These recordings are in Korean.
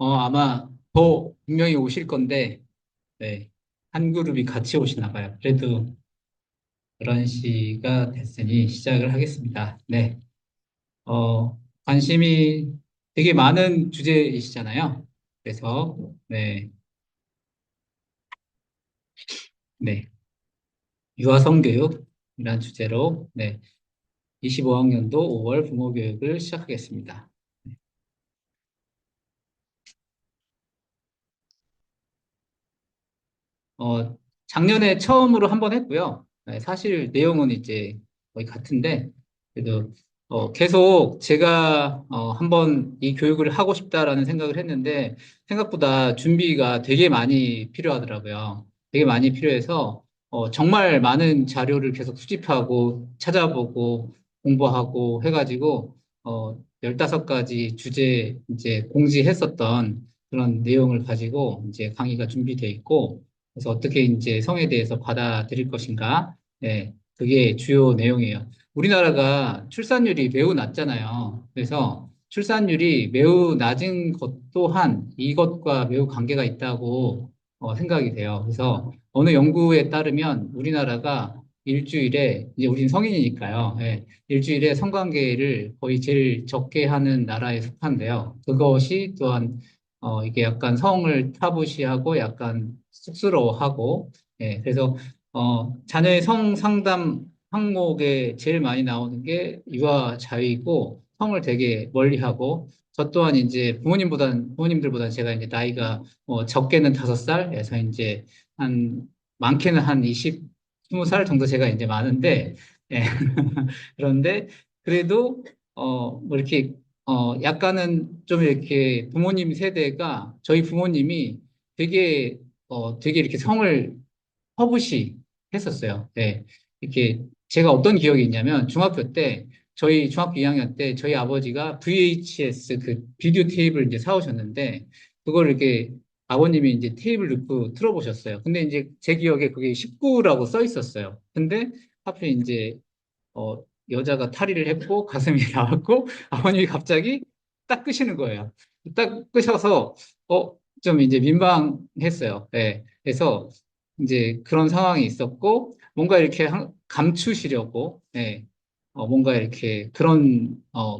아마 더 분명히 오실 건데, 네. 한 그룹이 같이 오시나 봐요. 그래도 11시가 됐으니 시작을 하겠습니다. 네. 관심이 되게 많은 주제이시잖아요. 그래서, 네. 네. 유아성교육이란 주제로, 네. 25학년도 5월 부모교육을 시작하겠습니다. 작년에 처음으로 한 번 했고요. 네, 사실 내용은 이제 거의 같은데, 그래도 계속 제가 한번 이 교육을 하고 싶다라는 생각을 했는데, 생각보다 준비가 되게 많이 필요하더라고요. 되게 많이 필요해서 정말 많은 자료를 계속 수집하고 찾아보고 공부하고 해가지고 15가지 주제 이제 공지했었던 그런 내용을 가지고 이제 강의가 준비돼 있고, 그래서 어떻게 이제 성에 대해서 받아들일 것인가? 네, 그게 주요 내용이에요. 우리나라가 출산율이 매우 낮잖아요. 그래서 출산율이 매우 낮은 것 또한 이것과 매우 관계가 있다고 생각이 돼요. 그래서 어느 연구에 따르면 우리나라가 일주일에, 이제 우린 성인이니까요. 예, 일주일에 성관계를 거의 제일 적게 하는 나라에 속한데요. 그것이 또한 이게 약간 성을 타부시하고 약간 쑥스러워하고, 예, 그래서, 자녀의 성 상담 항목에 제일 많이 나오는 게 유아 자위고, 성을 되게 멀리 하고, 저 또한 이제 부모님들보다는 제가 이제 나이가 적게는 5살에서 이제 한, 많게는 한 20살 정도 제가 이제 많은데, 예. 그런데 그래도, 뭐 이렇게 약간은 좀 이렇게 부모님 세대가 저희 부모님이 되게 이렇게 성을 허브시 했었어요. 네. 이렇게 제가 어떤 기억이 있냐면 중학교 때 저희 중학교 2학년 때 저희 아버지가 VHS 그 비디오 테이프를 이제 사오셨는데 그걸 이렇게 아버님이 이제 테이프를 넣고 틀어보셨어요. 근데 이제 제 기억에 그게 19라고 써 있었어요. 근데 하필 이제 여자가 탈의를 했고 가슴이 나왔고 아버님이 갑자기 딱 끄시는 거예요. 딱 끄셔서 좀 이제 민망했어요. 네. 그래서 이제 그런 상황이 있었고 뭔가 이렇게 감추시려고 네. 뭔가 이렇게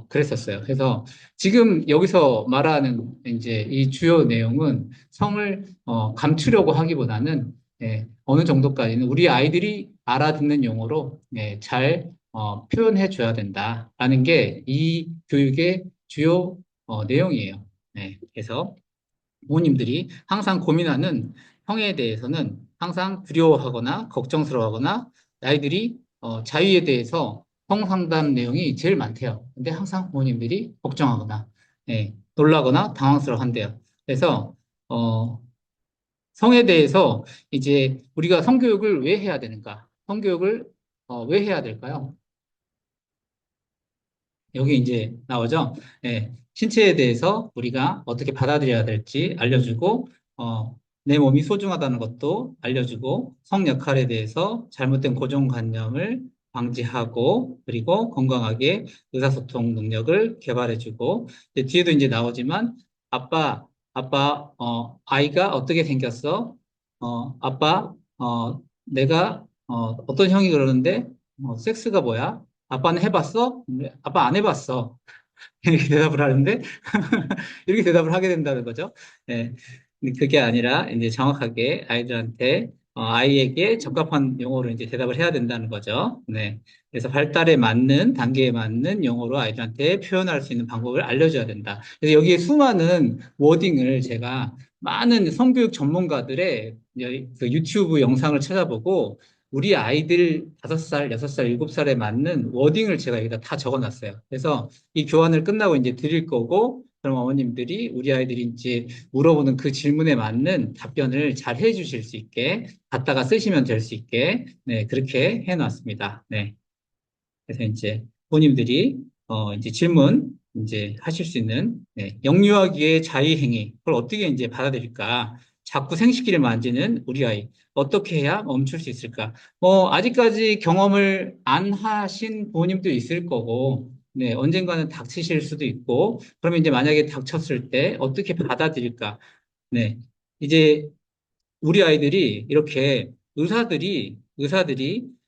그랬었어요. 그래서 지금 여기서 말하는 이제 이 주요 내용은 성을 감추려고 하기보다는 어느 정도까지는 우리 아이들이 알아듣는 용어로 잘 표현해 줘야 된다라는 게 이 교육의 주요 내용이에요. 네, 그래서 부모님들이 항상 고민하는 형에 대해서는 항상 두려워하거나 걱정스러워하거나 아이들이 자유에 대해서 성상담 내용이 제일 많대요. 근데 항상 부모님들이 걱정하거나 놀라거나 당황스러워한대요. 그래서 어, 성에 대해서 이제 우리가 성교육을 왜 해야 되는가? 성교육을 왜 해야 될까요? 여기 이제 나오죠. 신체에 대해서 우리가 어떻게 받아들여야 될지 알려주고, 내 몸이 소중하다는 것도 알려주고, 성 역할에 대해서 잘못된 고정관념을 방지하고, 그리고 건강하게 의사소통 능력을 개발해주고, 이제 뒤에도 이제 나오지만, 아빠, 아이가 어떻게 생겼어? 내가, 어떤 형이 그러는데, 섹스가 뭐야? 아빠는 해봤어? 아빠 안 해봤어. 이렇게 대답을 하는데, 이렇게 대답을 하게 된다는 거죠. 예. 근데 그게 아니라, 이제 정확하게 아이들한테, 아이에게 적합한 용어로 이제 대답을 해야 된다는 거죠. 네. 그래서 발달에 맞는, 단계에 맞는 용어로 아이들한테 표현할 수 있는 방법을 알려줘야 된다. 그래서 여기에 수많은 워딩을 제가 많은 성교육 전문가들의 그 유튜브 영상을 찾아보고, 우리 아이들 5살, 6살, 7살에 맞는 워딩을 제가 여기다 다 적어놨어요. 그래서 이 교환을 끝나고 이제 드릴 거고, 그럼 어머님들이 우리 아이들이 이제 물어보는 그 질문에 맞는 답변을 잘 해주실 수 있게, 갖다가 쓰시면 될 수 있게, 네, 그렇게 해놨습니다. 네. 그래서 이제 부모님들이, 이제 질문, 이제 하실 수 있는, 네, 영유아기의 자위행위, 그걸 어떻게 이제 받아들일까? 자꾸 생식기를 만지는 우리 아이, 어떻게 해야 멈출 수 있을까? 아직까지 경험을 안 하신 부모님도 있을 거고, 네, 언젠가는 닥치실 수도 있고, 그러면 이제 만약에 닥쳤을 때 어떻게 받아들일까? 네. 이제 우리 아이들이 이렇게 의사들이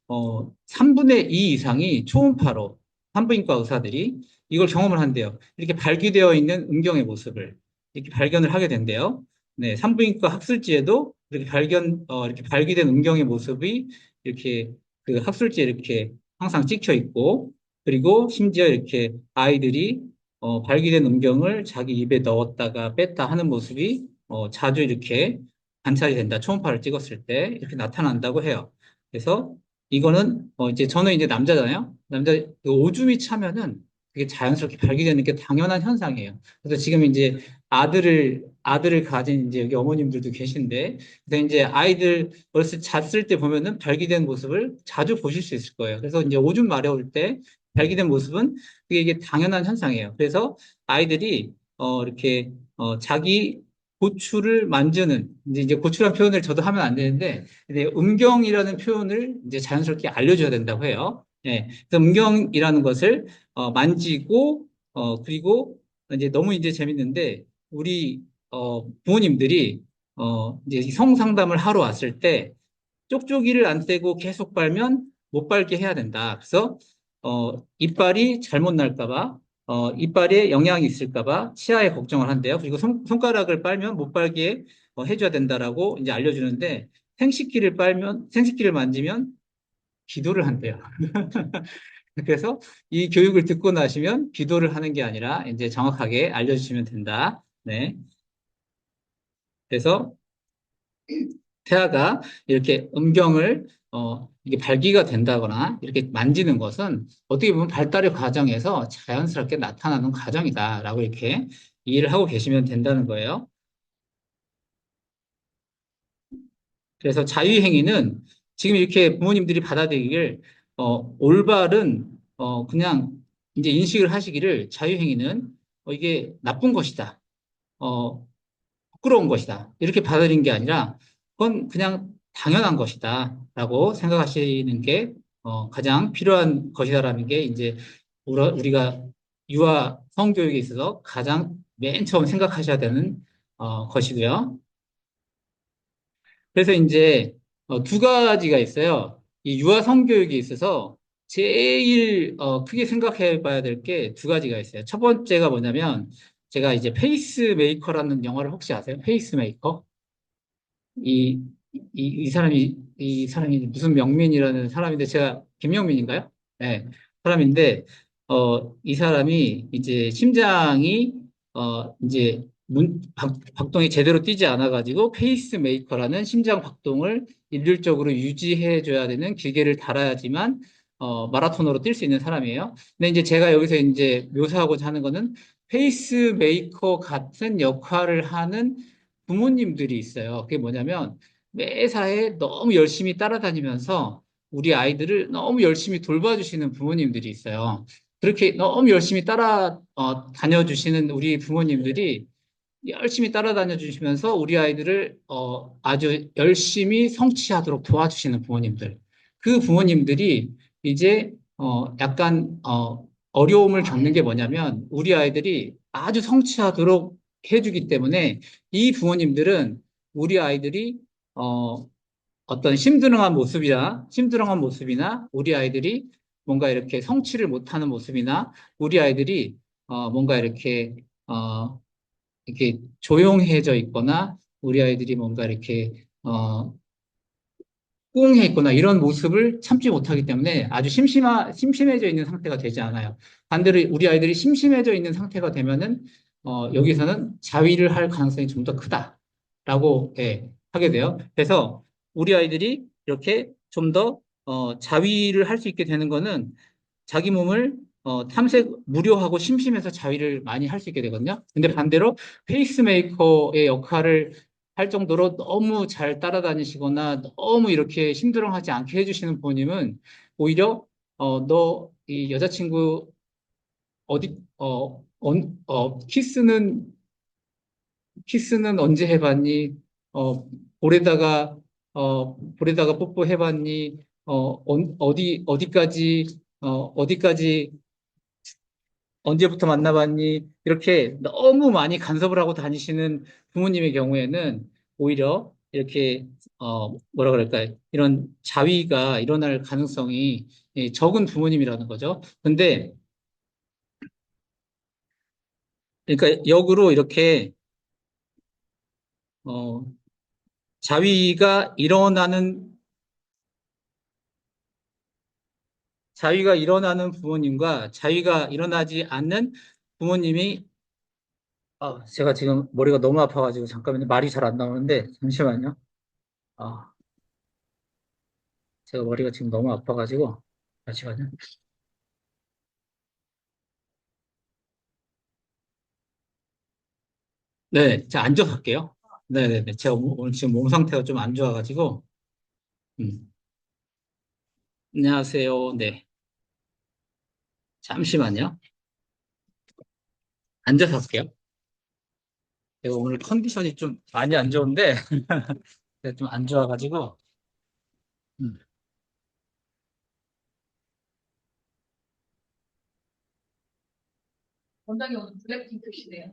3분의 2 이상이 초음파로 산부인과 의사들이 이걸 경험을 한대요. 이렇게 발기되어 있는 음경의 모습을 이렇게 발견을 하게 된대요. 네, 산부인과 학술지에도 이렇게 발기된 음경의 모습이 이렇게 그 학술지에 이렇게 항상 찍혀 있고, 그리고 심지어 이렇게 아이들이 발기된 음경을 자기 입에 넣었다가 뺐다 하는 모습이 자주 이렇게 관찰이 된다. 초음파를 찍었을 때 이렇게 나타난다고 해요. 그래서 이거는 이제 저는 이제 남자잖아요. 그 오줌이 차면은 그게 자연스럽게 발기되는 게 당연한 현상이에요. 그래서 지금 이제 아들을 가진 이제 여기 어머님들도 계신데, 그래서 이제 아이들 어렸을 때 잤을 때 보면은 발기된 모습을 자주 보실 수 있을 거예요. 그래서 이제 오줌 마려울 때 발기된 모습은 그게 이게 당연한 현상이에요. 그래서 아이들이 이렇게 자기 고추를 만지는, 이제 고추라는 표현을 저도 하면 안 되는데, 이제 음경이라는 표현을 이제 자연스럽게 알려줘야 된다고 해요. 예. 그래서 음경이라는 것을 만지고, 그리고 이제 너무 이제 재밌는데, 우리 부모님들이 이제 성상담을 하러 왔을 때 쪽쪽이를 안 떼고 계속 빨면 못 빨게 해야 된다. 그래서 이빨이 잘못 날까 봐, 이빨에 영향이 있을까 봐 치아에 걱정을 한대요. 그리고 손가락을 빨면 못 빨게 해줘야 된다라고 이제 알려주는데, 생식기를 만지면 기도를 한대요. 그래서 이 교육을 듣고 나시면 기도를 하는 게 아니라 이제 정확하게 알려주시면 된다. 네. 그래서 태아가 이렇게 이게 발기가 된다거나 이렇게 만지는 것은 어떻게 보면 발달의 과정에서 자연스럽게 나타나는 과정이다라고 이렇게 이해를 하고 계시면 된다는 거예요. 그래서 자유행위는 지금 이렇게 부모님들이 받아들이길, 올바른, 그냥 이제 인식을 하시기를, 자유행위는 이게 나쁜 것이다. 어, 부끄러운 것이다. 이렇게 받아들인 게 아니라 그건 그냥 당연한 것이다. 라고 생각하시는 게 가장 필요한 것이다라는 게 이제 우리가 유아 성교육에 있어서 가장 맨 처음 생각하셔야 되는 것이고요. 그래서 이제 두 가지가 있어요. 이 유아 성교육에 있어서 제일 크게 생각해 봐야 될 게 두 가지가 있어요. 첫 번째가 뭐냐면, 제가 이제 페이스메이커라는 영화를 혹시 아세요? 페이스메이커? 이, 이 사람이 무슨 명민이라는 사람인데, 제가 김명민인가요? 네, 사람인데, 이 사람이 이제 심장이, 이제 박동이 제대로 뛰지 않아가지고, 페이스메이커라는 심장 박동을 일률적으로 유지해줘야 되는 기계를 달아야지만, 마라톤으로 뛸 수 있는 사람이에요. 근데 이제 제가 여기서 이제 묘사하고자 하는 거는, 페이스메이커 같은 역할을 하는 부모님들이 있어요. 그게 뭐냐면 매사에 너무 열심히 따라다니면서 우리 아이들을 너무 열심히 돌봐주시는 부모님들이 있어요. 그렇게 너무 열심히 다녀주시는 우리 부모님들이 열심히 따라다녀 주시면서 우리 아이들을 아주 열심히 성취하도록 도와주시는 부모님들. 그 부모님들이 이제 약간 어려움을 겪는 게 뭐냐면, 우리 아이들이 아주 성취하도록 해주기 때문에 이 부모님들은 우리 아이들이 어, 어떤 힘들어한 모습이나 우리 아이들이 뭔가 이렇게 성취를 못하는 모습이나 우리 아이들이 뭔가 이렇게 조용해져 있거나 우리 아이들이 뭔가 이렇게 꽁해 있거나 이런 모습을 참지 못하기 때문에 아주 심심해져 있는 상태가 되지 않아요. 반대로 우리 아이들이 심심해져 있는 상태가 되면은 여기서는 자위를 할 가능성이 좀 더 크다라고 예, 하게 돼요. 그래서 우리 아이들이 이렇게 좀 더 자위를 할 수 있게 되는 거는 자기 몸을 무료하고 심심해서 자위를 많이 할 수 있게 되거든요. 근데 반대로 페이스메이커의 역할을 할 정도로 너무 잘 따라다니시거나 너무 이렇게 힘들어하지 않게 해주시는 부모님은 오히려 너 이 여자친구 어디 키스는 언제 해봤니? 어 볼에다가 뽀뽀해봤니? 어디까지 언제부터 만나봤니? 이렇게 너무 많이 간섭을 하고 다니시는 부모님의 경우에는 오히려 이렇게, 뭐라 그럴까요? 이런 자위가 일어날 가능성이 적은 부모님이라는 거죠. 근데, 그러니까 역으로 이렇게, 어, 자위가 일어나는, 자위가 일어나는 부모님과 자위가 일어나지 않는 부모님이, 제가 지금 머리가 너무 아파가지고 잠깐만요. 말이 잘 안 나오는데, 잠시만요. 아, 제가 머리가 지금 너무 아파가지고, 잠시만요. 네, 제가 앉아서 할게요. 네네네. 제가 오늘 지금 몸 상태가 좀 안 좋아가지고, 음. 안녕하세요. 네. 잠시만요. 앉아서 할게요. 제가 오늘 컨디션이 좀 많이 안 좋은데, 제가 좀 안 좋아가지고, 음. 원장님 오늘 블랙핑크시네요.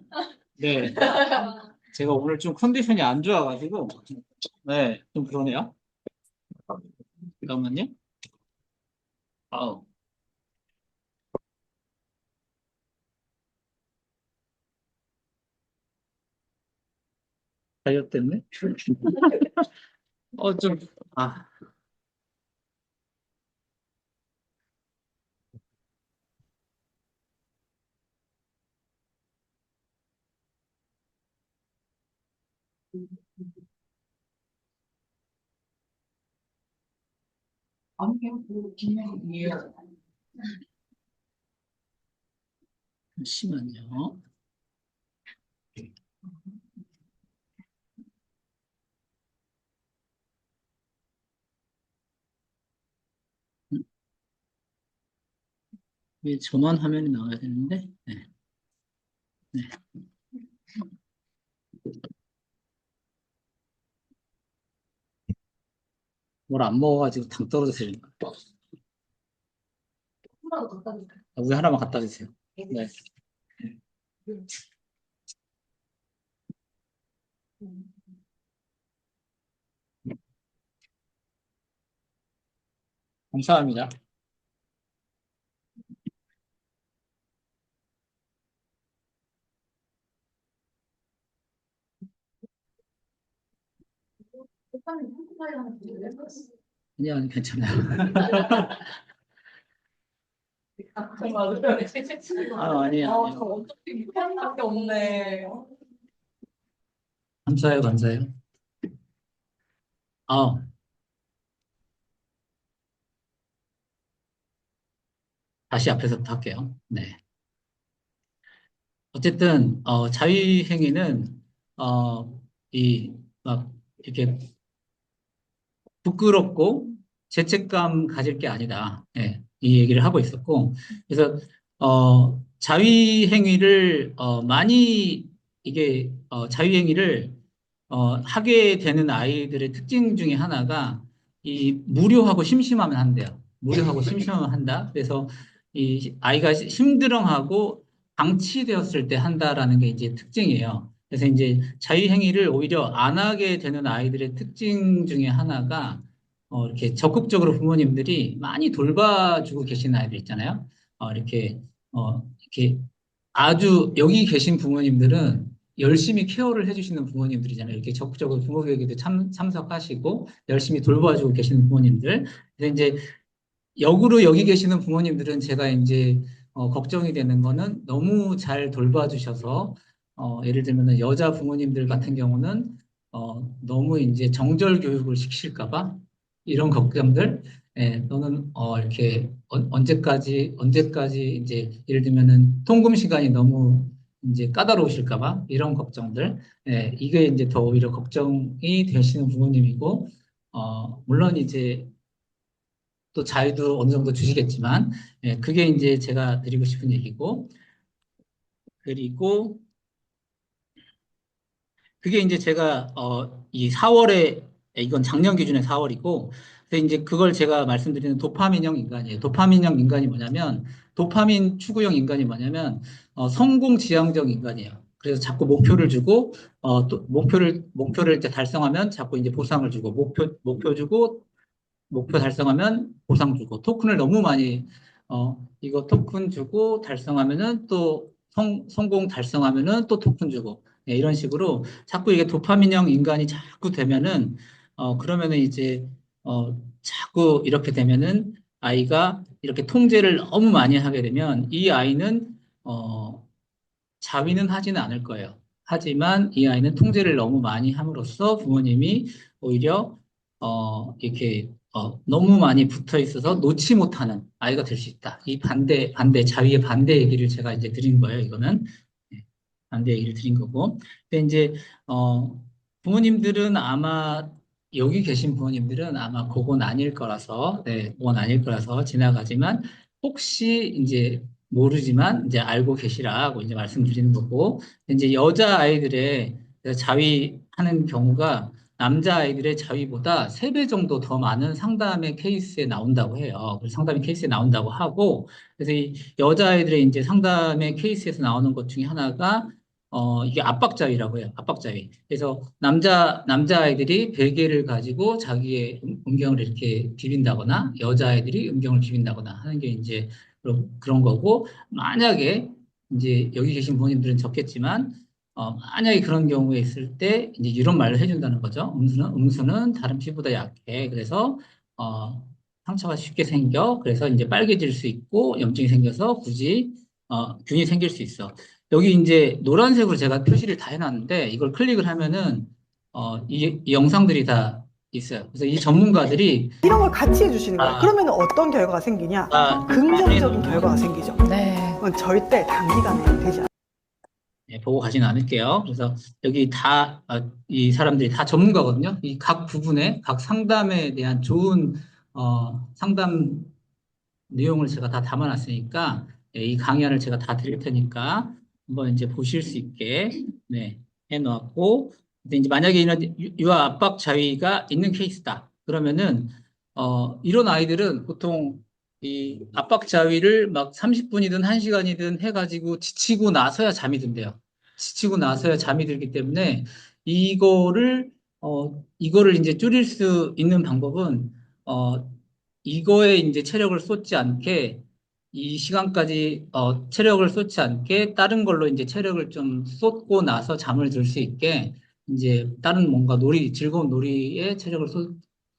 네. 제가 오늘 좀 컨디션이 안 좋아가지고, 네, 좀 그러네요. 잠깐만요. 아우, 다이어트 때문에? 좀, 아, 아니요, 그 김명이에요. 잠시만요. 전원 화면이 나와야 되는데, 네, 네. 뭘 안 먹어가지고 당 떨어져서 이런 거. 하나도 갖다 주세요. 우유 하나만 갖다 주세요. 네. 감사합니다. 오빠는 한국말이 하나 드릴래요? 아니요, 아니, 괜찮아요. 아, 맞아요. 아니에요, 아, 저 아니에요. 어차피 밑에밖에 없네. 감사해요, 감사해요. 아, 다시 앞에서부터 할게요. 네. 어쨌든, 자위행위는, 막, 이렇게 부끄럽고 죄책감 가질 게 아니다. 예, 이 얘기를 하고 있었고, 그래서 자위 행위를 많이 이게 자위 행위를 하게 되는 아이들의 특징 중에 하나가 이 무료하고 심심하면 한대요. 무료하고 심심하면 한다. 그래서 이 아이가 심드렁하고 방치되었을 때 한다라는 게 이제 특징이에요. 그래서 이제 자위 행위를 오히려 안 하게 되는 아이들의 특징 중에 하나가 이렇게 적극적으로 부모님들이 많이 돌봐주고 계시는 아이들 있잖아요. 이렇게 아주 여기 계신 부모님들은 열심히 케어를 해주시는 부모님들이잖아요. 이렇게 적극적으로 부모 교육에도 참석하시고 열심히 돌봐주고 계시는 부모님들. 그래서 이제 역으로 여기 계시는 부모님들은 제가 이제 걱정이 되는 거는 너무 잘 돌봐주셔서 예를 들면 여자 부모님들 같은 경우는 너무 이제 정절 교육을 시키실까 봐 이런 걱정들. 또는 이렇게 언제까지 이제 예를 들면은 통금 시간이 너무 이제 까다로우실까 봐 이런 걱정들. 이게 이제 더 오히려 걱정이 되시는 부모님이고 물론 이제 또 자유도 어느 정도 주시겠지만, 그게 이제 제가 드리고 싶은 얘기고, 그리고 그게 이제 제가 이 4월에 이건 작년 기준의 4월이고 그래서 이제 그걸 제가 말씀드리는 도파민형 인간이에요. 도파민형 인간이 뭐냐면, 도파민 추구형 인간이 뭐냐면, 성공지향적 인간이에요. 그래서 자꾸 목표를 주고, 또 목표를 이제 달성하면 자꾸 이제 보상을 주고, 목표 주고, 목표 달성하면 보상 주고, 토큰을 너무 많이, 이거 토큰 주고 달성하면은 또 성공 달성하면은 또 토큰 주고, 예, 이런 식으로 자꾸 이게 도파민형 인간이 자꾸 되면은, 그러면은 이제, 자꾸 이렇게 되면은 아이가 이렇게 통제를 너무 많이 하게 되면 이 아이는, 자위는 하지는 않을 거예요. 하지만 이 아이는 통제를 너무 많이 함으로써 부모님이 오히려 이렇게 너무 많이 붙어 있어서 놓지 못하는 아이가 될 수 있다. 이 자위의 반대 얘기를 제가 이제 드린 거예요. 이거는 네, 반대 얘기를 드린 거고. 근데 이제 부모님들은 아마 여기 계신 부모님들은 아마 그건 아닐 거라서, 네, 그건 아닐 거라서 지나가지만 혹시 이제 모르지만 이제 알고 계시라고 이제 말씀드리는 거고, 이제 여자 아이들의 자위하는 경우가 남자 아이들의 자위보다 3배 정도 더 많은 상담의 케이스에 나온다고 해요. 그래서 상담의 케이스에 나온다고 하고, 그래서 이 여자 아이들의 이제 상담의 케이스에서 나오는 것 중에 하나가 이게 압박자위라고 해요. 압박자위. 그래서 남자아이들이 베개를 가지고 자기의 음경을 이렇게 비빈다거나 여자아이들이 음경을 비빈다거나 하는 게 이제 그런 거고, 만약에 이제 여기 계신 부모님들은 적겠지만, 만약에 그런 경우에 있을 때 이제 이런 말을 해준다는 거죠. 음수는 다른 피부보다 약해. 그래서, 상처가 쉽게 생겨. 그래서 이제 빨개질 수 있고, 염증이 생겨서 굳이, 균이 생길 수 있어. 여기 이제 노란색으로 제가 표시를 다 해놨는데 이걸 클릭을 하면은 이 영상들이 다 있어요. 그래서 이 전문가들이 이런 걸 같이 해주시는 거예요. 다, 그러면 어떤 결과가 생기냐? 다 긍정적인 결과가 생기죠. 네. 그건 절대 단기간에 되지 않아요. 네, 보고 가지는 않을게요. 그래서 여기 이 사람들이 다 전문가거든요. 이 각 부분에 각 상담에 대한 좋은 상담 내용을 제가 다 담아놨으니까 예, 이 강연을 제가 다 드릴 테니까 한번 이제 보실 수 있게 네, 해놓았고, 근데 이제 만약에 이런 유아 압박 자위가 있는 케이스다. 그러면은 이런 아이들은 보통 이 압박 자위를 막 30분이든 1시간이든 해가지고 지치고 나서야 잠이 든대요. 지치고 나서야 잠이 들기 때문에 이거를 이제 줄일 수 있는 방법은 어, 이거에 이제 체력을 쏟지 않게 이 시간까지 체력을 쏟지 않게 다른 걸로 이제 체력을 좀 쏟고 나서 잠을 들 수 있게 이제 다른 뭔가 즐거운 놀이에 체력을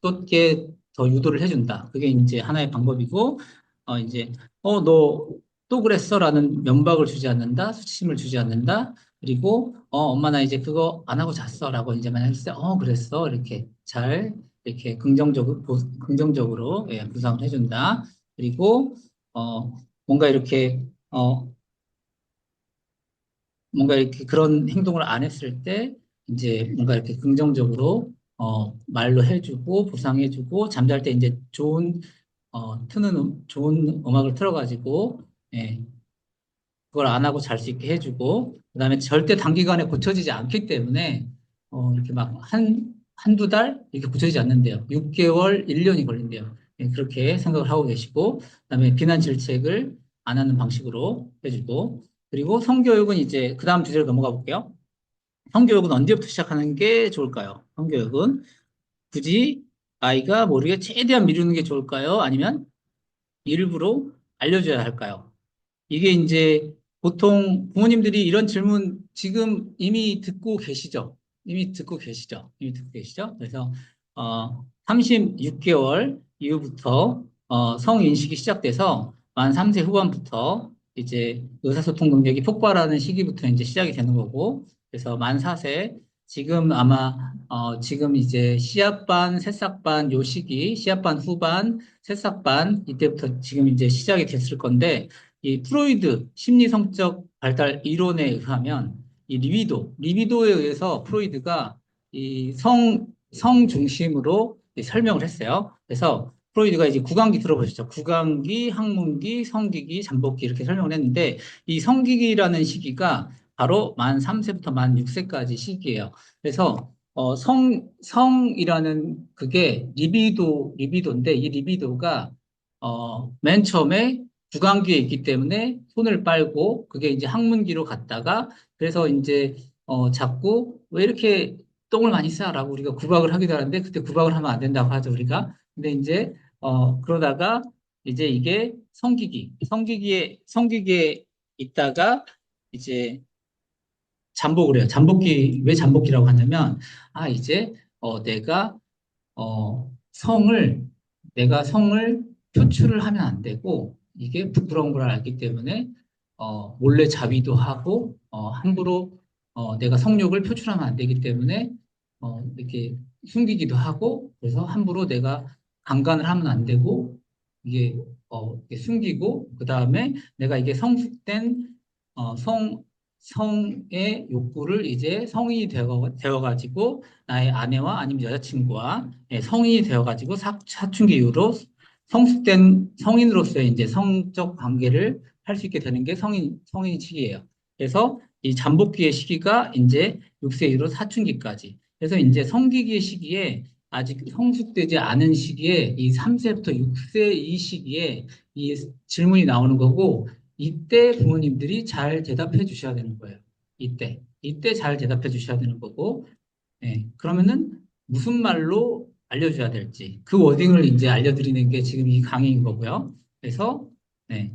쏟게 더 유도를 해준다. 그게 이제 하나의 방법이고, 이제 너 또 그랬어라는 면박을 주지 않는다, 수치심을 주지 않는다. 그리고 엄마 나 이제 그거 안 하고 잤어라고 이제 만약 했을 때 그랬어 이렇게 잘 이렇게 긍정적으로 예, 구상을 해준다. 그리고 어, 뭔가 이렇게 뭔가 이렇게 그런 행동을 안 했을 때 이제 뭔가 이렇게 긍정적으로 말로 해주고 보상해주고 잠잘 때 이제 좋은 음악을 틀어가지고 예, 그걸 안 하고 잘 수 있게 해주고, 그다음에 절대 단기간에 고쳐지지 않기 때문에, 이렇게 막 한두 달? 이렇게 고쳐지지 않는데요. 6개월, 1년이 걸린대요. 예, 그렇게 생각을 하고 계시고, 그다음에 비난 질책을 안 하는 방식으로 해주고, 그리고 성교육은 이제, 그 다음 주제로 넘어가 볼게요. 성교육은 언제부터 시작하는 게 좋을까요? 성교육은 굳이 아이가 모르게 최대한 미루는 게 좋을까요? 아니면 일부러 알려줘야 할까요? 이게 이제 보통 부모님들이 이런 질문 지금 이미 듣고 계시죠? 이미 듣고 계시죠? 그래서 36개월 이후부터 성인식이 시작돼서 만 3세 후반부터 이제 의사소통 능력이 폭발하는 시기부터 이제 시작이 되는 거고, 그래서 만 4세 지금 아마 지금 이제 시합반, 새싹반 요 시기, 시합반 후반, 새싹반 이때부터 지금 이제 시작이 됐을 건데, 이 프로이드 심리성적 발달 이론에 의하면 이 리비도에 의해서 프로이드가 이 성 중심으로 설명을 했어요. 그래서 프로이드가 이제 구강기 들어보셨죠? 구강기, 항문기, 성기기, 잠복기 이렇게 설명을 했는데 이 성기기라는 시기가 바로 만 3세부터 만 6세까지 시기예요. 그래서 성이라는 그게 리비도인데 이 리비도가, 맨 처음에 주관기에 있기 때문에 손을 빨고 그게 이제 항문기로 갔다가 그래서 이제, 자꾸 왜 이렇게 똥을 많이 싸라고 우리가 구박을 하기도 하는데 그때 구박을 하면 안 된다고 하죠, 우리가. 근데 이제, 그러다가 이제 이게 성기기에 있다가 이제 잠복을 해요. 왜 잠복기라고 하냐면, 이제, 내가, 어, 성을, 내가 성을 표출을 하면 안 되고, 이게 부끄러운 걸 알기 때문에, 몰래 자위도 하고, 함부로, 내가 성욕을 표출하면 안 되기 때문에, 이렇게 숨기기도 하고, 그래서 함부로 내가 강간을 하면 안 되고, 이게, 이렇게 숨기고, 그 다음에 내가 이게 성숙된, 어, 성, 성의 욕구를 이제 성인이 되어가지고 나의 아내와 아니면 여자친구와, 성인이 되어가지고 사춘기 이후로 성숙된 성인으로서의 이제 성적 관계를 할 수 있게 되는 게 성인 시기예요. 그래서 이 잠복기의 시기가 이제 6세 이후로 사춘기까지. 그래서 이제 성기기의 시기에 아직 성숙되지 않은 시기에 이 3세부터 6세 이 시기에 이 질문이 나오는 거고, 이때 부모님들이 잘 대답해 주셔야 되는 거예요. 이때 잘 대답해 주셔야 되는 거고, 그러면은 무슨 말로 알려줘야 될지 그 워딩을 이제 알려드리는 게 지금 이 강의인 거고요. 그래서, 네,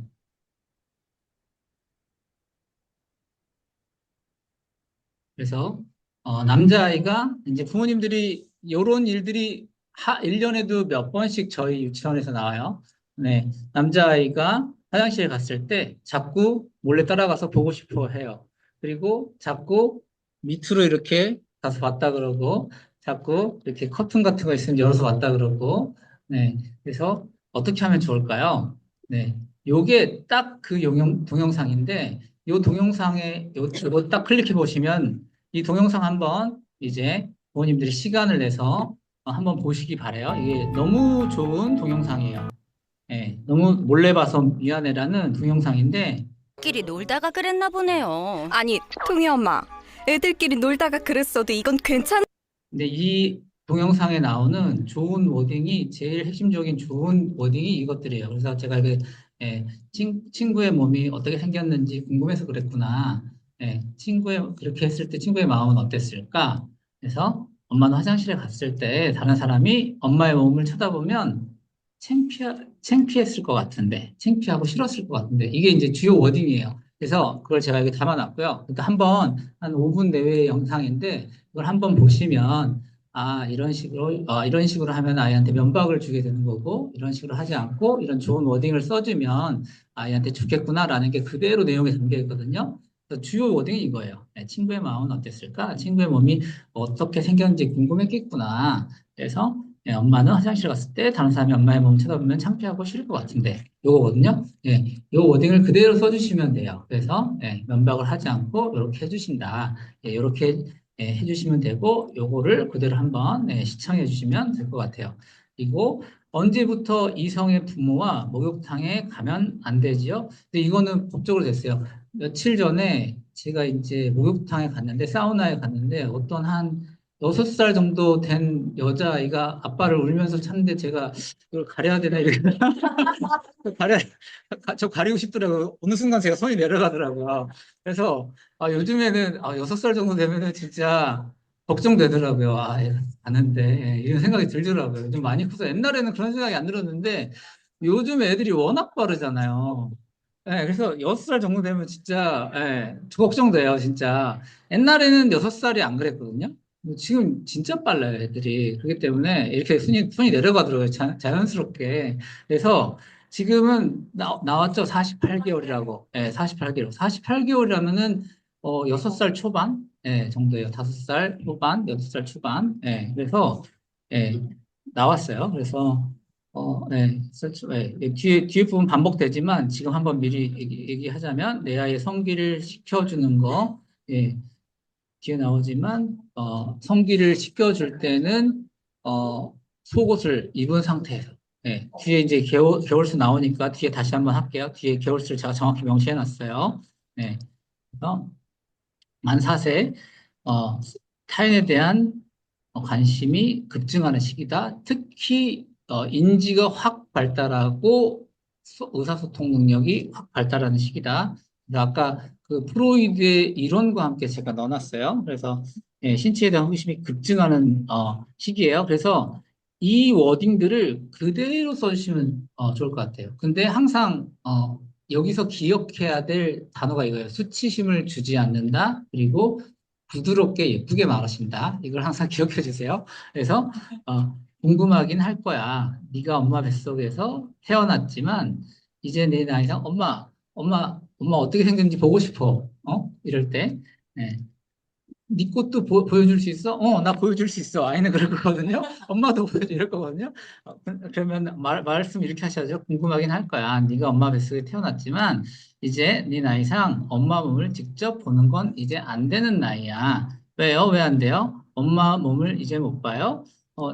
그래서, 남자아이가 이제 부모님들이 이런 일들이 1년에도 몇 번씩 저희 유치원에서 나와요. 네, 남자아이가 화장실에 갔을 때 자꾸 몰래 따라가서 보고 싶어 해요. 그리고 자꾸 밑으로 이렇게 가서 봤다 그러고, 자꾸 이렇게 커튼 같은 거 있으면 열어서 봤다 그러고, 네, 그래서 어떻게 하면 좋을까요? 네, 요게 딱 그 동영상인데, 요 동영상에 요거 딱 클릭해 보시면 이 동영상 한번 이제 부모님들이 시간을 내서 한번 보시기 바래요. 이게 너무 좋은 동영상이에요. 너무 몰래 봐서 미안해라는 동영상인데, 끼리 놀다가 그랬나 보네요. 아니, 통이 엄마. 애들끼리 놀다가 그랬어도 이건 괜찮... 근데 이 동영상에 나오는 좋은 워딩이 제일 핵심적인 좋은 워딩이 이것들이에요. 그래서 제가 친구의 몸이 어떻게 생겼는지 궁금해서 그랬구나. 그렇게 했을 때 친구의 마음은 어땠을까? 그래서 엄마는 화장실에 갔을 때 다른 사람이 엄마의 몸을 쳐다보면 창피했을 것 같은데, 창피하고 싫었을 것 같은데, 이게 이제 주요 워딩이에요. 그래서 그걸 제가 여기 담아놨고요. 그러니까 한 5분 내외의 영상인데, 이걸 한번 보시면, 이런 식으로 하면 아이한테 면박을 주게 되는 거고, 이런 식으로 하지 않고, 이런 좋은 워딩을 써주면 아이한테 좋겠구나라는 게 그대로 내용에 담겨 있거든요. 그래서 주요 워딩이 이거예요. 친구의 마음은 어땠을까? 친구의 몸이 어떻게 생겼는지 궁금했겠구나. 그래서 엄마는 화장실 갔을 때 다른 사람이 엄마의 몸 쳐다보면 창피하고 싫을 것 같은데, 요거거든요. 요 워딩을 그대로 써주시면 돼요. 그래서 면박을 하지 않고 이렇게 해주신다. 이렇게 해주시면 되고, 요거를 그대로 한번 시청해 주시면 될 것 같아요. 그리고 언제부터 이성의 부모와 목욕탕에 가면 안 되지요? 근데 이거는 법적으로 됐어요. 며칠 전에 제가 이제 목욕탕에 갔는데, 사우나에 갔는데, 어떤 한 6살 정도 된 여자아이가 아빠를 울면서 찾는데 제가 이걸 가려야 되나, 이렇게. 가려, 저 가리고 싶더라고요. 어느 순간 제가 손이 내려가더라고요. 그래서, 요즘에는, 6살 정도 되면은 진짜 걱정되더라고요. 가는데, 이런 생각이 들더라고요. 요즘 많이 커서 옛날에는 그런 생각이 안 들었는데, 요즘 애들이 워낙 빠르잖아요. 그래서 6살 정도 되면 진짜, 걱정돼요, 진짜. 옛날에는 6살이 안 그랬거든요. 지금 진짜 빨라요, 애들이. 그렇기 때문에 이렇게 손이 내려가더라고요, 자연스럽게. 그래서 지금은 나왔죠, 48개월이라고. 48개월. 48개월이라면은, 6살 초반? 정도예요. 5살 후반, 6살 초반. 그래서, 예, 나왔어요. 그래서, 뒤에 부분 반복되지만 지금 한번 미리 얘기하자면 내 아이의 성기를 식혀주는 거, 뒤에 나오지만, 성기를 식혀줄 때는, 속옷을 입은 상태에서, 뒤에 이제 개월수 나오니까 뒤에 다시 한번 할게요. 뒤에 개월수를 제가 정확히 명시해 놨어요. 그래서 만 4세, 타인에 대한 관심이 급증하는 시기다. 특히 인지가 확 발달하고 의사소통 능력이 확 발달하는 시기다. 그래서 아까 그 프로이드의 이론과 함께 제가 넣어놨어요. 그래서 신체에 대한 호기심이 급증하는 시기예요. 그래서 이 워딩들을 그대로 써주시면 좋을 것 같아요. 근데 항상 여기서 기억해야 될 단어가 이거예요. 수치심을 주지 않는다. 그리고 부드럽게 예쁘게 말하신다. 이걸 항상 기억해 주세요. 그래서 궁금하긴 할 거야. 네가 엄마 뱃속에서 태어났지만 이제 내 나이상 엄마 어떻게 생겼는지 보고 싶어. 이럴 때. 네. 네 것도 보여줄 수 있어? 나 보여줄 수 있어. 아이는 그럴 거거든요. 엄마도 보여줘 이럴 거거든요. 그러면 말씀 이렇게 하셔야죠. 궁금하긴 할 거야. 네가 엄마 뱃속에 태어났지만 이제 네 나이상 엄마 몸을 직접 보는 건 이제 안 되는 나이야. 왜요? 왜 안 돼요? 엄마 몸을 이제 못 봐요?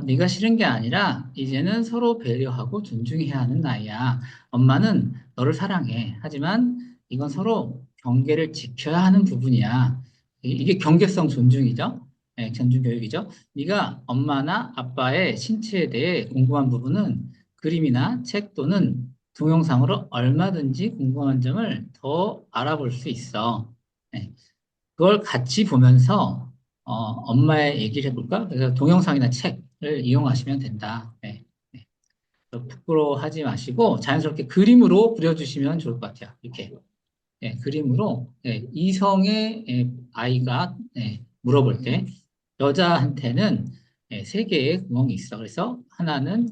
네가 싫은 게 아니라 이제는 서로 배려하고 존중해야 하는 나이야. 엄마는 너를 사랑해. 하지만 이건 서로 경계를 지켜야 하는 부분이야. 이게 경계성 존중이죠. 네, 존중 교육이죠. 네가 엄마나 아빠의 신체에 대해 궁금한 부분은 그림이나 책 또는 동영상으로 얼마든지 궁금한 점을 더 알아볼 수 있어. 네, 그걸 같이 보면서 엄마의 얘기를 해볼까? 그래서 동영상이나 책을 이용하시면 된다. 네, 네. 부끄러워하지 마시고 자연스럽게 그림으로 그려주시면 좋을 것 같아요. 이렇게. 그림으로 이성의 아이가 물어볼 때 여자한테는 세 개의 구멍이 있어. 그래서 하나는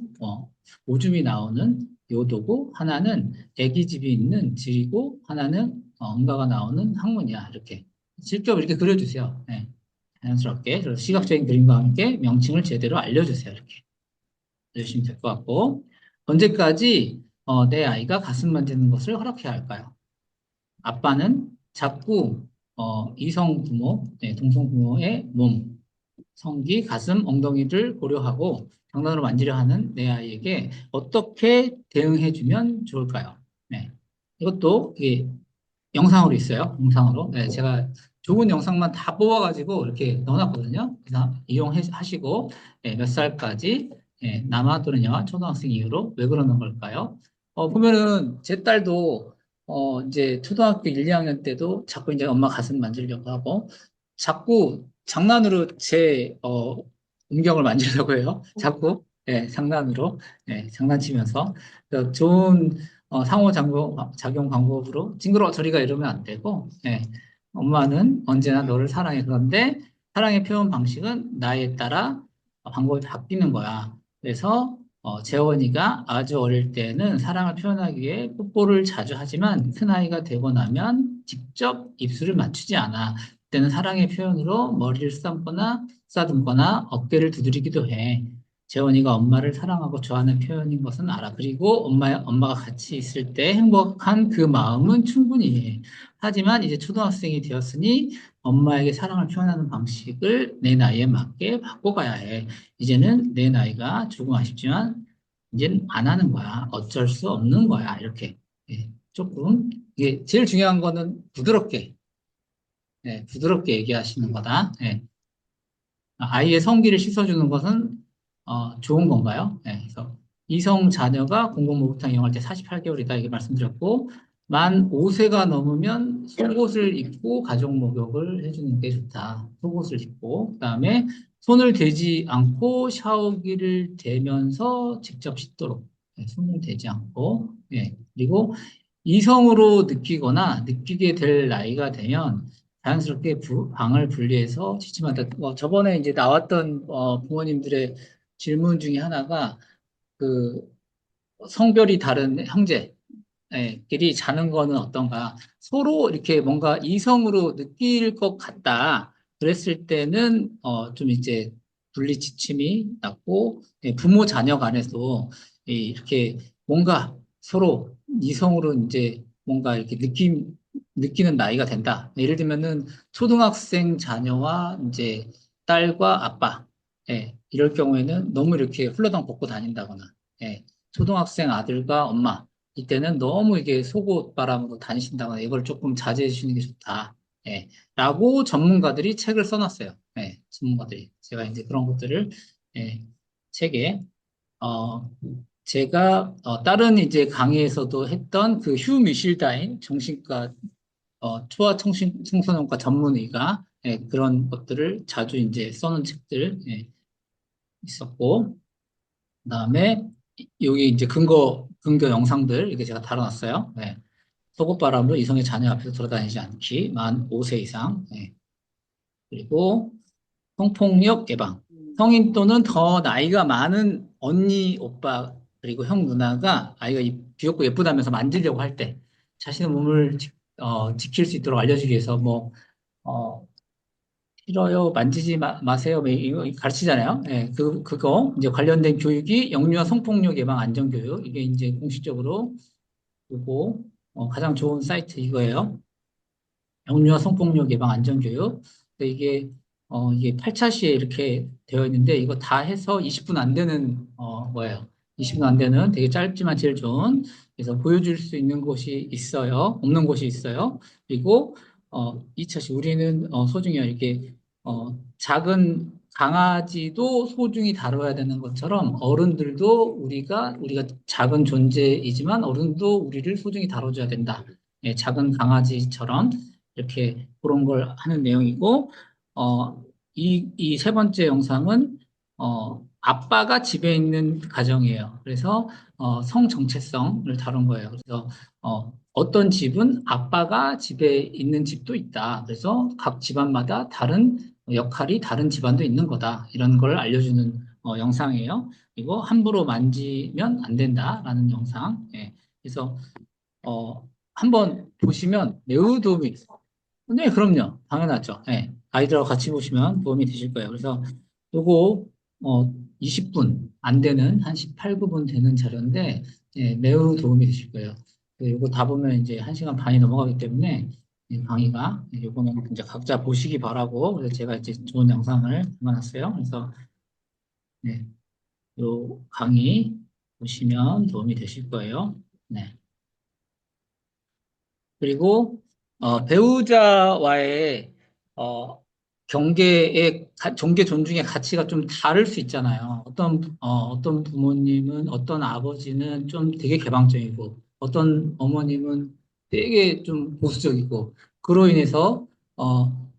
오줌이 나오는 요도고 하나는 애기집이 있는 질이고 하나는 응가가 나오는 항문이야. 이렇게 직접 이렇게 그려주세요. 자연스럽게 그래서 시각적인 그림과 함께 명칭을 제대로 알려주세요. 이렇게 해주시면 될 것 같고 언제까지 내 아이가 가슴 만지는 것을 허락해야 할까요? 아빠는 자꾸 이성 부모, 동성 부모의 몸, 성기, 가슴, 엉덩이를 고려하고 장난으로 만지려 하는 내 아이에게 어떻게 대응해주면 좋을까요? 네. 이것도 이게 영상으로 있어요. 영상으로. 네, 제가 좋은 영상만 다 뽑아가지고 이렇게 넣어놨거든요. 그래서 이용하시고 몇 살까지 남아 또는 여아 초등학생 이후로 왜 그러는 걸까요? 보면은 제 딸도 이제 초등학교 1, 2학년 때도 자꾸 이제 엄마 가슴 만지려고 하고 자꾸 장난으로 제 음경을 만지려고 해요. 자꾸 장난으로 장난치면서 그래서 좋은 상호작용 방법으로 징그러워 저리가 이러면 안 되고 엄마는 언제나 너를 사랑해. 그런데 사랑의 표현 방식은 나이에 따라 방법이 바뀌는 거야. 그래서 재원이가 아주 어릴 때는 사랑을 표현하기 위해 뽀뽀를 자주 하지만 큰아이가 되고 나면 직접 입술을 맞추지 않아. 그때는 사랑의 표현으로 머리를 쓰다듬거나 어깨를 두드리기도 해. 재원이가 엄마를 사랑하고 좋아하는 표현인 것은 알아. 그리고 엄마가 같이 있을 때 행복한 그 마음은 충분히 해. 하지만 이제 초등학생이 되었으니 엄마에게 사랑을 표현하는 방식을 내 나이에 맞게 바꿔가야 해. 이제는 내 나이가 조금 아쉽지만 이제는 안 하는 거야. 어쩔 수 없는 거야. 이렇게. 조금 이게 제일 중요한 거는 부드럽게 얘기하시는 거다. 아이의 성기를 씻어주는 것은 좋은 건가요? 그래서 이성 자녀가 공공목욕탕 이용할 때 48개월이다 이게 말씀드렸고 만 5세가 넘으면 속옷을 입고 가족 목욕을 해주는 게 좋다. 속옷을 입고 그다음에 손을 대지 않고 샤워기를 대면서 직접 씻도록 손을 대지 않고 그리고 이성으로 느끼거나 느끼게 될 나이가 되면 자연스럽게 방을 분리해서 취침한다. 저번에 이제 나왔던 부모님들의 질문 중에 하나가 그 성별이 다른 형제끼리 자는 거는 어떤가? 서로 이렇게 뭔가 이성으로 느낄 것 같다. 그랬을 때는 좀 이제 분리 지침이 났고 부모 자녀 간에도 이렇게 뭔가 서로 이성으로 이제 뭔가 이렇게 느끼는 나이가 된다. 예를 들면은 초등학생 자녀와 이제 딸과 아빠, 이럴 경우에는 너무 이렇게 훌러덩 벗고 다닌다거나, 초등학생 아들과 엄마, 이때는 너무 이게 속옷 바람으로 다니신다거나 이걸 조금 자제해 주시는 게 좋다. 라고 전문가들이 책을 써놨어요. 예, 전문가들이. 제가 이제 그런 것들을, 예, 책에, 어, 제가, 다른 이제 강의에서도 했던 그 휴 미실다인 정신과, 초아 청소년과 전문의가, 예, 그런 것들을 자주 이제 써놓은 책들, 예, 있었고, 그다음에 여기 이제 근거 영상들 이렇게 제가 달아놨어요. 네. 속옷바람으로 이성의 자녀 앞에서 돌아다니지 않기, 만 5세 이상. 네. 그리고 성폭력 예방. 성인 또는 더 나이가 많은 언니, 오빠, 그리고 형, 누나가 아이가 귀엽고 예쁘다면서 만지려고 할 때 자신의 몸을 지킬 수 있도록 알려주기 위해서 뭐, 어, 싫어요, 만지지 마세요. 뭐 이거 가르치잖아요. 예, 그거, 이제 관련된 교육이 영유아 성폭력 예방 안전교육. 이게 이제 공식적으로 요거, 가장 좋은 사이트 이거예요. 영유아 성폭력 예방 안전교육. 근데 이게 8차시에 이렇게 되어 있는데, 이거 다 해서 20분 안 되는, 거예요. 20분 안 되는 되게 짧지만 제일 좋은. 그래서 보여줄 수 있는 곳이 있어요. 없는 곳이 있어요. 그리고, 2차시. 우리는, 소중히 이렇게, 작은 강아지도 소중히 다뤄야 되는 것처럼 어른들도 우리가 작은 존재이지만 어른도 우리를 소중히 다뤄줘야 된다. 예, 작은 강아지처럼 이렇게 그런 걸 하는 내용이고, 이 세 번째 영상은, 아빠가 집에 있는 가정이에요. 그래서, 성 정체성을 다룬 거예요. 그래서, 어떤 집은 아빠가 집에 있는 집도 있다. 그래서 각 집안마다 다른 역할이 다른 집안도 있는 거다. 이런 걸 알려주는, 영상이에요. 그리고 함부로 만지면 안 된다라는 영상. 예. 그래서, 한번 보시면 매우 도움이 네, 그럼요. 당연하죠. 네. 아이들하고 같이 보시면 도움이 되실 거예요. 그래서 요거, 20분 안 되는, 한 18, 9분 되는 자료인데, 예, 매우 도움이 되실 거예요. 요거 다 보면 이제 1시간 반이 넘어가기 때문에, 강의가, 요거는 이제 각자 보시기 바라고, 그래서 제가 이제 좋은 영상을 담아놨어요. 그래서, 네, 요 강의 보시면 도움이 되실 거예요. 네. 그리고 배우자와의 어, 경계 존중의 가치가 좀 다를 수 있잖아요. 어떤 부모님은, 어떤 아버지는 좀 되게 개방적이고, 어떤 어머님은 되게 좀 보수적이고, 그로 인해서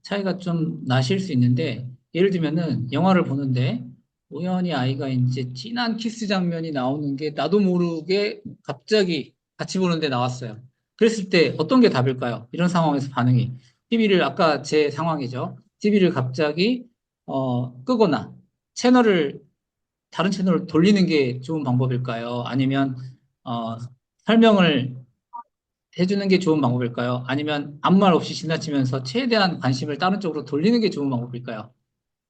차이가 좀 나실 수 있는데, 예를 들면은 영화를 보는데 우연히 아이가 이제 진한 키스 장면이 나오는 게 나도 모르게 갑자기 같이 보는데 나왔어요. 그랬을 때 어떤 게 답일까요? 이런 상황에서 반응이. TV를, 아까 제 상황이죠. TV를 갑자기, 끄거나, 채널을, 다른 채널을 돌리는 게 좋은 방법일까요? 아니면, 어, 설명을 해주는 게 좋은 방법일까요? 아니면 아무 말 없이 지나치면서 최대한 관심을 다른 쪽으로 돌리는 게 좋은 방법일까요?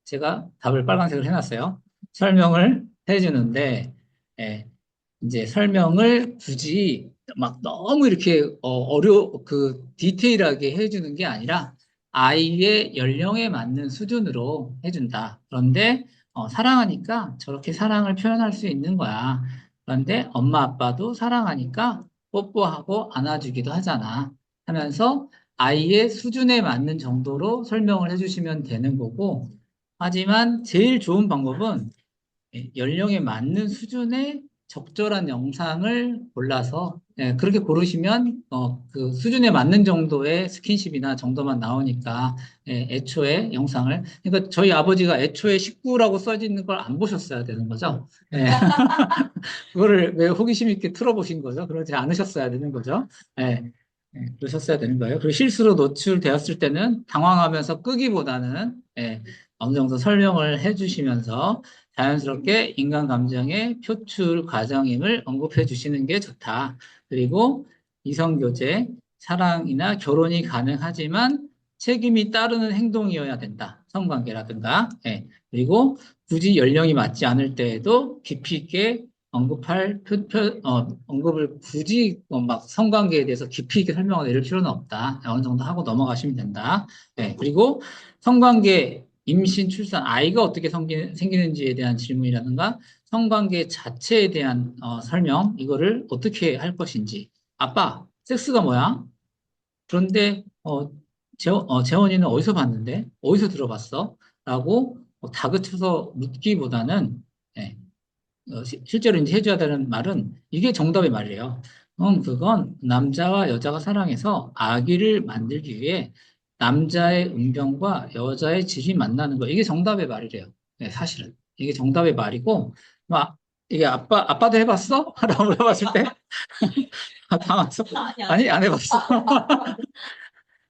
제가 답을 빨간색으로 해놨어요. 설명을 해주는데, 예, 이제 설명을 굳이 막 너무 이렇게 디테일하게 해주는 게 아니라 아이의 연령에 맞는 수준으로 해준다. 그런데 사랑하니까 저렇게 사랑을 표현할 수 있는 거야. 그런데 엄마 아빠도 사랑하니까 뽀뽀하고 안아주기도 하잖아. 하면서 아이의 수준에 맞는 정도로 설명을 해주시면 되는 거고, 하지만 제일 좋은 방법은 연령에 맞는 수준의 적절한 영상을 골라서, 그렇게 고르시면 그 수준에 맞는 정도의 스킨십이나 정도만 나오니까, 애초에 영상을, 그러니까 저희 아버지가 애초에 19라고 써져 있는 걸 안 보셨어야 되는 거죠. 예. 그거를 왜 호기심 있게 틀어보신 거죠? 그러지 않으셨어야 되는 거죠. 예. 그러셨어야 되는 거예요. 그리고 실수로 노출되었을 때는 당황하면서 끄기보다는, 어느 정도 설명을 해주시면서 자연스럽게 인간 감정의 표출 과정임을 언급해 주시는 게 좋다. 그리고 이성교제, 사랑이나 결혼이 가능하지만 책임이 따르는 행동이어야 된다. 성관계라든가. 그리고 굳이 연령이 맞지 않을 때에도 깊이 있게 언급을 굳이 막 성관계에 대해서 깊이 있게 설명을 내릴 필요는 없다. 어느 정도 하고 넘어가시면 된다. 그리고 성관계, 임신, 출산, 아이가 어떻게 생기는지에 대한 질문이라든가 성관계 자체에 대한 설명, 이거를 어떻게 할 것인지. 아빠, 섹스가 뭐야? 그런데 재원이는 어디서 봤는데? 어디서 들어봤어? 라고 다그쳐서 묻기보다는, 예, 실제로 이제 해줘야 되는 말은 이게 정답의 말이에요. 그건 남자와 여자가 사랑해서 아기를 만들기 위해 남자의 운명과 여자의 질이 만나는 거. 이게 정답의 말이래요. 네, 사실은. 이게 정답의 말이고, 막, 이게 아빠도 해봤어? 라고 물어봤을 때, 당황해서, 아니, 안 해봤어.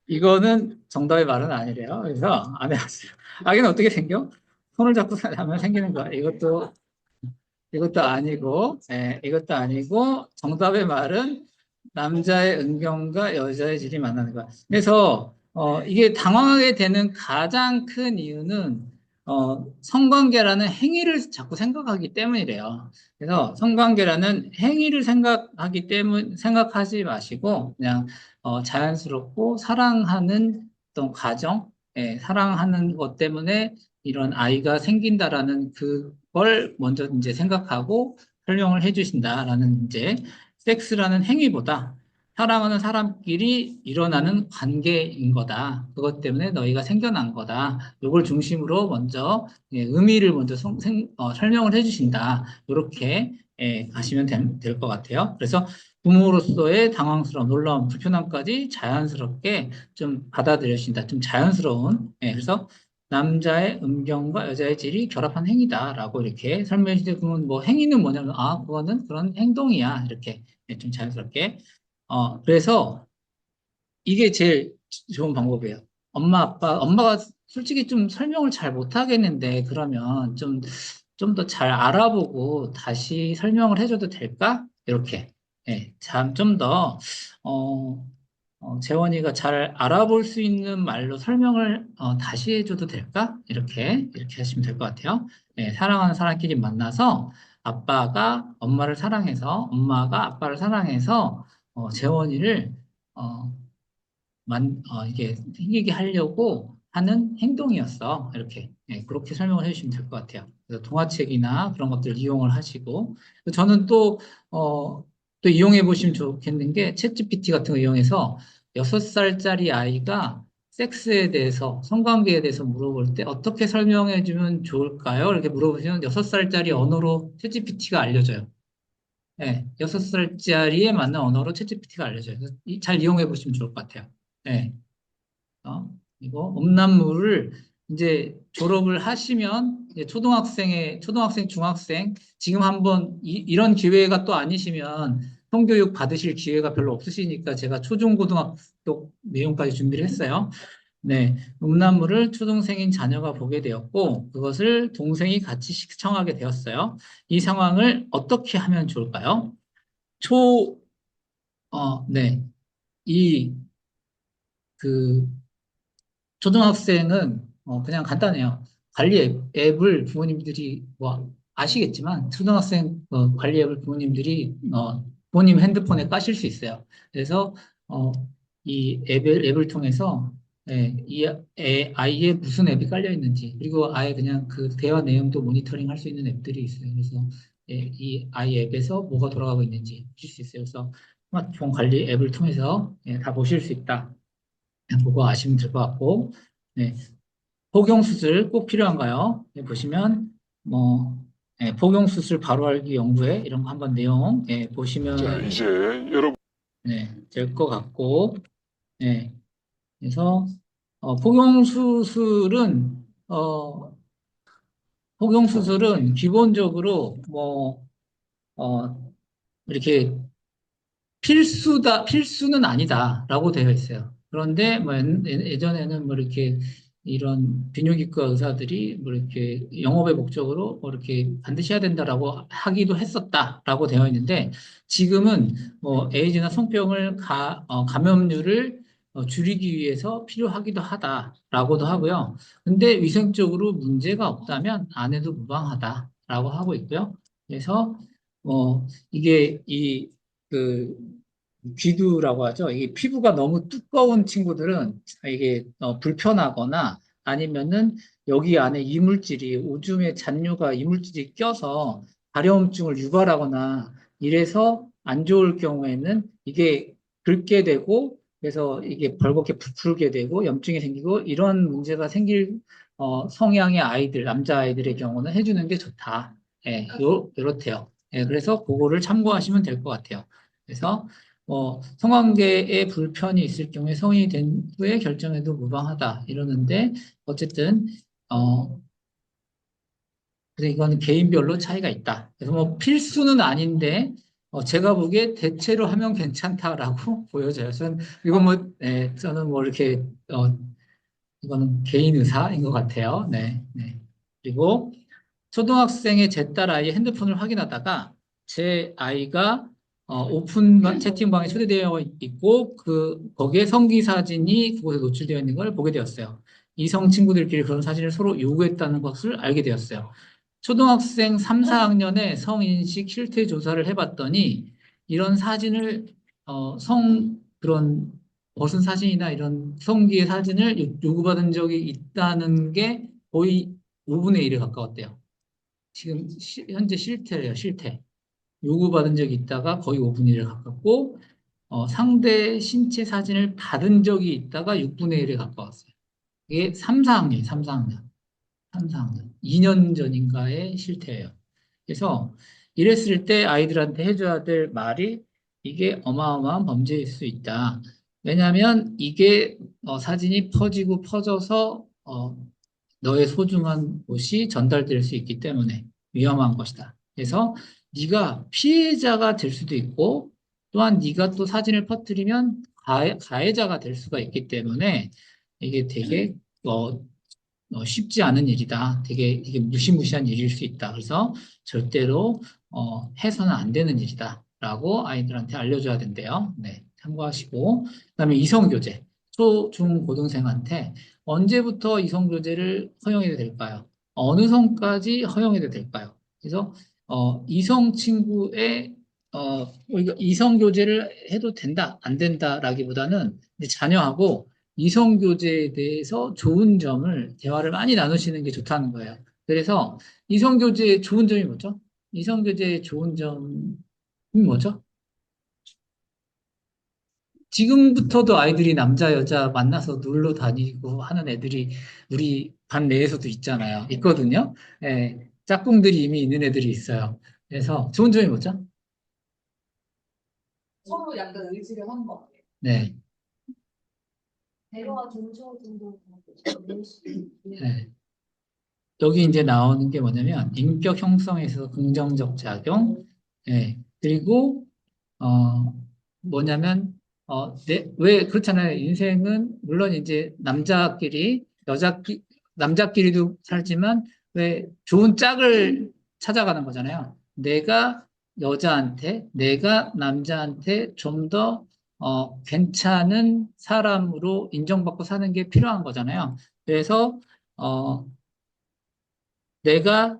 이거는 정답의 말은 아니래요. 그래서 안 해봤어요. 아기는 어떻게 생겨? 손을 잡고 하면 생기는 거야. 이것도 아니고, 이것도 아니고, 정답의 말은 남자의 은경과 여자의 질이 만나는 거야. 그래서, 이게 당황하게 되는 가장 큰 이유는, 성관계라는 행위를 자꾸 생각하기 때문이래요. 그래서 성관계라는 행위를 생각하지 마시고, 그냥, 자연스럽고 사랑하는 어떤 과정, 사랑하는 것 때문에 이런 아이가 생긴다라는 그걸 먼저 이제 생각하고 설명을 해주신다라는 이제 섹스라는 행위보다 사랑하는 사람끼리 일어나는 관계인 거다. 그것 때문에 너희가 생겨난 거다. 이걸 중심으로 먼저 의미를 먼저 설명을 해주신다. 이렇게 가시면 될 것 같아요. 그래서 부모로서의 당황스러움, 놀라움, 불편함까지 자연스럽게 좀 받아들여진다. 좀 자연스러운. 그래서 남자의 음경과 여자의 질이 결합한 행위다라고 이렇게 설명해 주는데, 그러면 뭐 행위는 뭐냐면, 그거는 그런 행동이야. 이렇게 좀 자연스럽게. 그래서 이게 제일 좋은 방법이에요. 엄마가 솔직히 좀 설명을 잘 못하겠는데, 그러면 좀 더 잘 알아보고 다시 설명을 해줘도 될까? 이렇게. 좀 더, 재원이가 잘 알아볼 수 있는 말로 설명을 다시 해줘도 될까? 이렇게 하시면 될 것 같아요. 사랑하는 사람끼리 만나서 아빠가 엄마를 사랑해서, 엄마가 아빠를 사랑해서 재원이를 어, 이게 생기게 하려고 하는 행동이었어. 이렇게. 그렇게 설명을 해주시면 될 것 같아요. 그래서 동화책이나 그런 것들 이용을 하시고. 저는 또 이용해 보시면 좋겠는 게 챗GPT 같은 거 이용해서 6살짜리 아이가 섹스에 대해서, 성관계에 대해서 물어볼 때 어떻게 설명해 주면 좋을까요? 이렇게 물어보시면 6살짜리 언어로 챗GPT가 알려줘요. 6살짜리에 맞는 언어로 챗GPT가 알려줘요. 그래서 잘 이용해 보시면 좋을 것 같아요. 네. 이거 음란물을 이제 졸업을 하시면 이제 초등학생, 중학생 지금 한번 이런 기회가 또 아니시면 성교육 받으실 기회가 별로 없으시니까 제가 초중고등학교 내용까지 준비를 했어요. 네, 음란물을 초등생인 자녀가 보게 되었고 그것을 동생이 같이 시청하게 되었어요. 이 상황을 어떻게 하면 좋을까요? 초, 네, 이 그 초등학생은 그냥 간단해요. 관리 앱을 부모님들이 뭐 아시겠지만 초등학생 관리 앱을 부모님 핸드폰에 까실 수 있어요. 그래서 어, 이 앱을 통해서 아이의 무슨 앱이 깔려 있는지 그리고 아예 그냥 그 대화 내용도 모니터링 할 수 있는 앱들이 있어요. 그래서 이 아이 앱에서 뭐가 돌아가고 있는지 보실 수 있어요. 그래서 스마트폰 관리 앱을 통해서 다 보실 수 있다. 그거 아시면 될 것 같고, 네. 복용수술 꼭 필요한가요? 보시면, 뭐, 복용수술 바로 알기 연구회, 이런 거 한번 내용, 보시면, 자, 이제 여러분, 될 것 같고, 네. 그래서, 복용수술은, 기본적으로, 뭐, 이렇게 필수는 아니다라고 되어 있어요. 그런데 뭐 예전에는 뭐 이렇게 이런 비뇨기과 의사들이 뭐 이렇게 영업의 목적으로 뭐 이렇게 반드시 해야 된다라고 하기도 했었다라고 되어 있는데 지금은 뭐 에이즈나 성병을 감염률을 줄이기 위해서 필요하기도 하다라고도 하고요. 근데 위생적으로 문제가 없다면 안 해도 무방하다라고 하고 있고요. 그래서 이게 그 귀두라고 하죠. 이게 피부가 너무 두꺼운 친구들은 이게 불편하거나 아니면은 여기 안에 이물질이 오줌의 잔류가 이물질이 껴서 가려움증을 유발하거나 이래서 안 좋을 경우에는 이게 긁게 되고 그래서 이게 벌겋게 부풀게 되고 염증이 생기고 이런 문제가 생길 성향의 아이들, 남자아이들의 경우는 해주는 게 좋다. 예, 요렇대요. 예, 그래서 그거를 참고하시면 될 것 같아요. 그래서, 성관계에 불편이 있을 경우에 성인이 된 후에 결정해도 무방하다. 이러는데, 어쨌든, 어, 그래서 이거는 개인별로 차이가 있다. 그래서 뭐 필수는 아닌데, 제가 보기에 대체로 하면 괜찮다라고 보여져요. 이건 뭐, 저는 뭐 이렇게, 이거는 개인 의사인 것 같아요. 네, 네. 그리고 초등학생의 제 딸 아이의 핸드폰을 확인하다가 제 아이가 오픈 채팅방에 초대되어 있고 거기에 성기 사진이 그곳에 노출되어 있는 걸 보게 되었어요. 이성 친구들끼리 그런 사진을 서로 요구했다는 것을 알게 되었어요. 초등학생 3, 4학년에 성인식 실태 조사를 해봤더니 이런 사진을 그런 벗은 사진이나 이런 성기의 사진을 요구받은 적이 있다는 게 거의 5분의 1에 가까웠대요. 지금 현재 실태래요, 실태. 요구받은 적이 있다가 거의 5분의 1에 가깝고, 상대 신체 사진을 받은 적이 있다가 6분의 1에 가까웠어요. 이게 3, 4학년, 3, 4학년. 3, 4학년. 2년 전인가의 실태예요. 그래서 이랬을 때 아이들한테 해줘야 될 말이 이게 어마어마한 범죄일 수 있다. 왜냐하면 이게 사진이 퍼지고 퍼져서 너의 소중한 곳이 전달될 수 있기 때문에 위험한 것이다. 그래서 네가 피해자가 될 수도 있고 또한 네가 또 사진을 퍼뜨리면 가해자가 될 수가 있기 때문에 이게 되게 쉽지 않은 일이다. 되게 무시무시한 일일 수 있다. 그래서 절대로 해서는 안 되는 일이다. 라고 아이들한테 알려줘야 된대요. 네, 참고하시고. 그다음에 이성교제. 초, 중, 고등생한테 언제부터 이성교제를 허용해도 될까요? 어느 선까지 허용해도 될까요? 그래서 이성 친구의 우리가 이성교제를 해도 된다, 안 된다라기보다는 이제 자녀하고 이성교제에 대해서 좋은 점을 대화를 많이 나누시는 게 좋다는 거예요. 그래서 이성교제의 좋은 점이 뭐죠? 이성교제의 좋은 점이 뭐죠? 지금부터도 아이들이 남자, 여자 만나서 놀러 다니고 하는 애들이 우리 반 내에서도 있잖아요. 있거든요. 예, 짝꿍들이 이미 있는 애들이 있어요. 그래서 좋은 점이 뭐죠? 서로 약간 의지를 하는 것 같아요. 네. 대화가 중초등도 네. 여기 이제 나오는 게 뭐냐면 인격 형성에 있어서 긍정적 작용, 예, 그리고 뭐냐면 왜 그렇잖아요. 인생은 물론 이제 남자끼리도 살지만 왜 좋은 짝을 찾아가는 거잖아요. 내가 남자한테 좀 더 괜찮은 사람으로 인정받고 사는 게 필요한 거잖아요. 그래서 어, 내가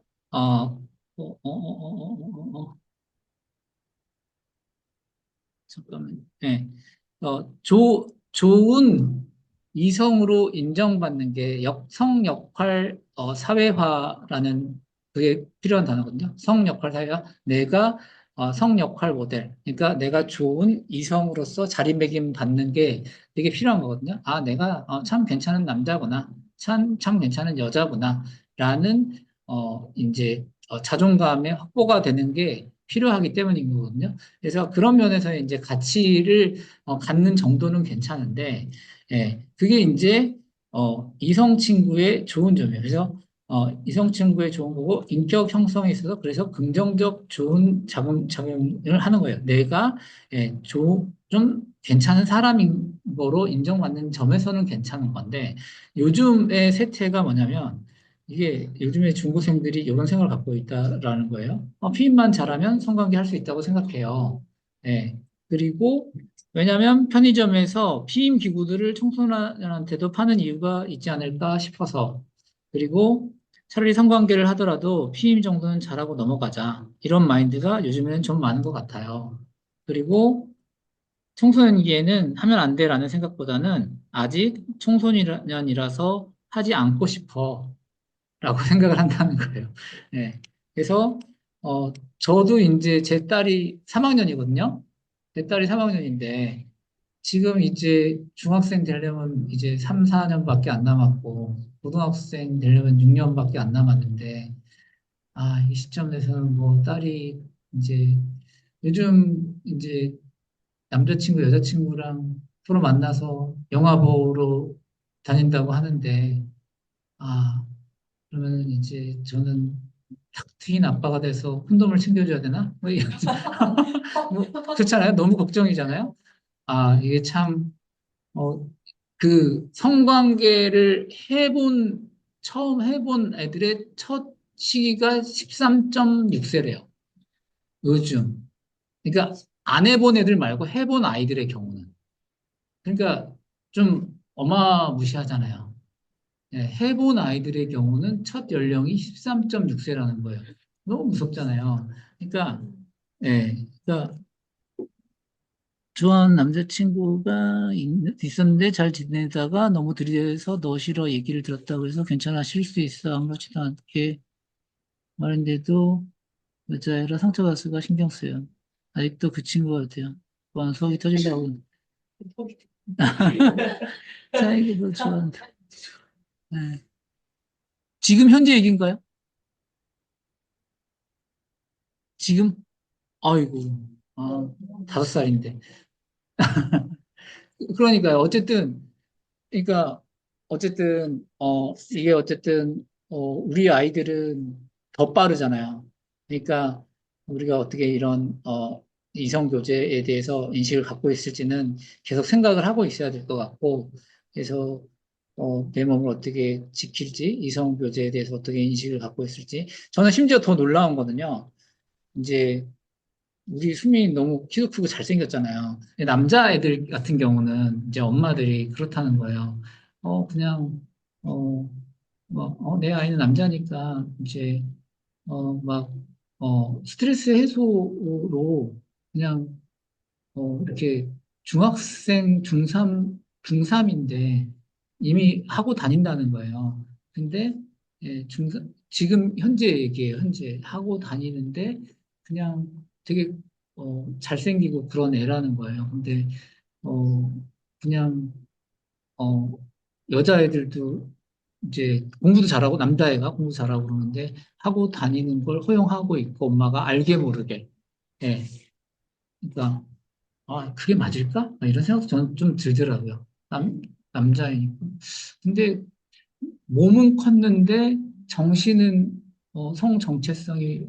잠깐만. 네. 좋은 이성으로 인정받는 게 성 역할 사회화라는 그게 필요한 단어거든요. 성 역할 사회화. 내가 성 역할 모델. 그러니까 내가 좋은 이성으로서 자리매김 받는 게 되게 필요한 거거든요. 아, 내가 참 괜찮은 남자구나. 참 괜찮은 여자구나. 라는 이제 자존감의 확보가 되는 게 필요하기 때문인 거거든요. 그래서 그런 면에서 이제 가치를 갖는 정도는 괜찮은데, 예, 그게 이제 이성 친구의 좋은 점이에요. 그래서 이성 친구의 좋은 거고 인격 형성에 있어서 그래서 긍정적 좋은 작용을 하는 거예요. 내가 좀 괜찮은 사람인 거로 인정받는 점에서는 괜찮은 건데 요즘의 세태가 뭐냐면 이게 요즘에 중고생들이 이런 생각을 갖고 있다라는 거예요. 피임만 잘하면 성관계 할 수 있다고 생각해요. 네. 그리고 왜냐하면 편의점에서 피임 기구들을 청소년한테도 파는 이유가 있지 않을까 싶어서 그리고 차라리 성관계를 하더라도 피임 정도는 잘하고 넘어가자. 이런 마인드가 요즘에는 좀 많은 것 같아요. 그리고 청소년기에는 하면 안 돼라는 생각보다는 아직 청소년이라서 하지 않고 싶어. 라고 생각을 한다는 거예요. 네. 그래서, 저도 이제 제 딸이 3학년이거든요. 제 딸이 3학년인데, 지금 이제 중학생 되려면 이제 3, 4년밖에 안 남았고, 고등학생 되려면 6년밖에 안 남았는데, 이 시점에서는 뭐 딸이 이제 요즘 이제 남자친구, 여자친구랑 서로 만나서 영화 보러 다닌다고 하는데, 아, 그러면 이제 저는 탁 트인 아빠가 돼서 콘돔을 챙겨줘야 되나? 뭐, 뭐 그렇잖아요. 너무 걱정이잖아요. 이게 참, 어, 그 성관계를 처음 해본 애들의 첫 시기가 13.6세래요. 요즘. 그러니까 안 해본 애들 말고 해본 아이들의 경우는. 그러니까 좀 어마무시하잖아요. 예, 해본 아이들의 경우는 첫 연령이 13.6세라는 거예요. 너무 무섭잖아요. 그러니까, 예, 그러니까 좋아하는 남자친구가 있었는데 잘 지내다가 너무 들이대서 너 싫어 얘기를 들었다고 해서 괜찮아 쉴 수 있어 아무렇지도 않게 말했는데도 여자애라 상처받았을까 신경 쓰여. 아직도 그 친구 같아요. 또한 속이 터진다고. 자기도 좋아한다. 네. 지금 현재 얘기인가요? 지금? 아이고, 아, 5살인데. 그러니까요. 그러니까, 이게 우리 아이들은 더 빠르잖아요. 그러니까, 우리가 어떻게 이런, 이성 교제에 대해서 인식을 갖고 있을지는 계속 생각을 하고 있어야 될 것 같고, 그래서, 내 몸을 어떻게 지킬지, 이성 교제에 대해서 어떻게 인식을 갖고 있을지, 저는 심지어 더 놀라운 거는요, 이제, 우리 수민이 너무 키도 크고 잘생겼잖아요. 근데 남자애들 같은 경우는 이제 엄마들이 그렇다는 거예요. 그냥, 어, 내 아이는 남자니까 이제, 막, 스트레스 해소로 그냥, 이렇게 중학생, 중3인데 이미 하고 다닌다는 거예요. 근데, 지금 현재 얘기예요. 현재 하고 다니는데 그냥 되게, 잘생기고 그런 애라는 거예요. 근데, 어, 그냥, 어, 여자애들도 이제 공부도 잘하고 남자애가 공부 잘하고 그러는데 하고 다니는 걸 허용하고 있고 엄마가 알게 모르게. 예. 그러니까 그게 맞을까? 이런 생각도 저는 좀 들더라고요. 남자이니까. 근데 몸은 컸는데 정신은, 성 정체성이,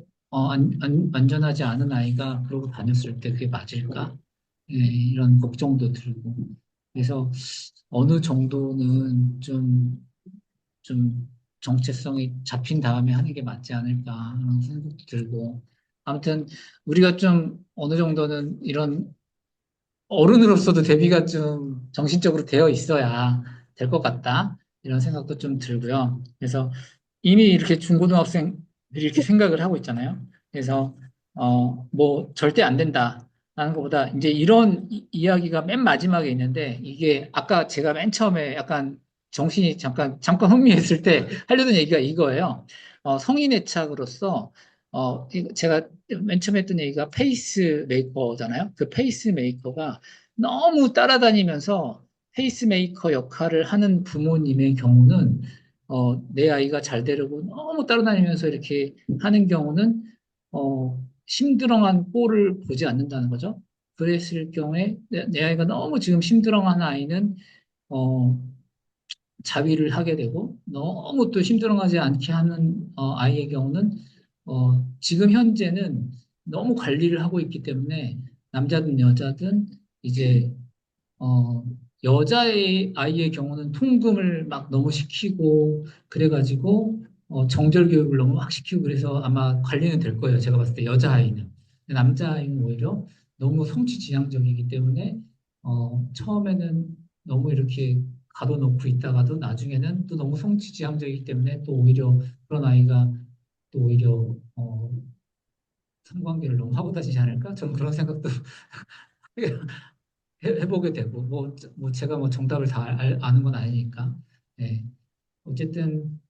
완전하지 않은 아이가 그러고 다녔을 때 그게 맞을까? 예, 이런 걱정도 들고. 그래서 어느 정도는 좀 정체성이 잡힌 다음에 하는 게 맞지 않을까 하는 생각도 들고. 아무튼 우리가 좀 어느 정도는 이런 어른으로서도 대비가 좀 정신적으로 되어 있어야 될 것 같다. 이런 생각도 좀 들고요. 그래서 이미 이렇게 중고등학생들이 이렇게 생각을 하고 있잖아요. 그래서, 뭐, 절대 안 된다. 라는 것보다 이제 이런 이야기가 맨 마지막에 있는데 이게 아까 제가 맨 처음에 약간 정신이 잠깐 혼미했을 때 하려던 얘기가 이거예요. 성인의 착으로서, 제가 맨 처음에 했던 얘기가 페이스메이커잖아요. 그 페이스메이커가 너무 따라다니면서 페이스메이커 역할을 하는 부모님의 경우는, 내 아이가 잘 되려고 너무 따라다니면서 이렇게 하는 경우는, 심드렁한 꼴을 보지 않는다는 거죠. 그랬을 경우에 내 아이가 너무 지금 심드렁한 아이는, 어, 자위를 하게 되고 너무 또 심드렁하지 않게 하는, 아이의 경우는, 지금 현재는 너무 관리를 하고 있기 때문에 남자든 여자든 이제, 어, 여자의 아이의 경우는 통금을 막 너무 시키고 그래가지고, 정절 교육을 너무 막 시키고 그래서 아마 관리는 될 거예요. 제가 봤을 때 여자아이는. 근데 남자아이는 오히려 너무 성취지향적이기 때문에, 처음에는 너무 이렇게 가둬놓고 있다가도 나중에는 또 너무 성취지향적이기 때문에 또 오히려 그런 아이가 또 오히려, 성관계를 너무 하고 다니지 않을까? 저는 그런 생각도 해보게 되고, 뭐 제가 뭐 정답을 다 아는 건 아니니까. 네. 어쨌든,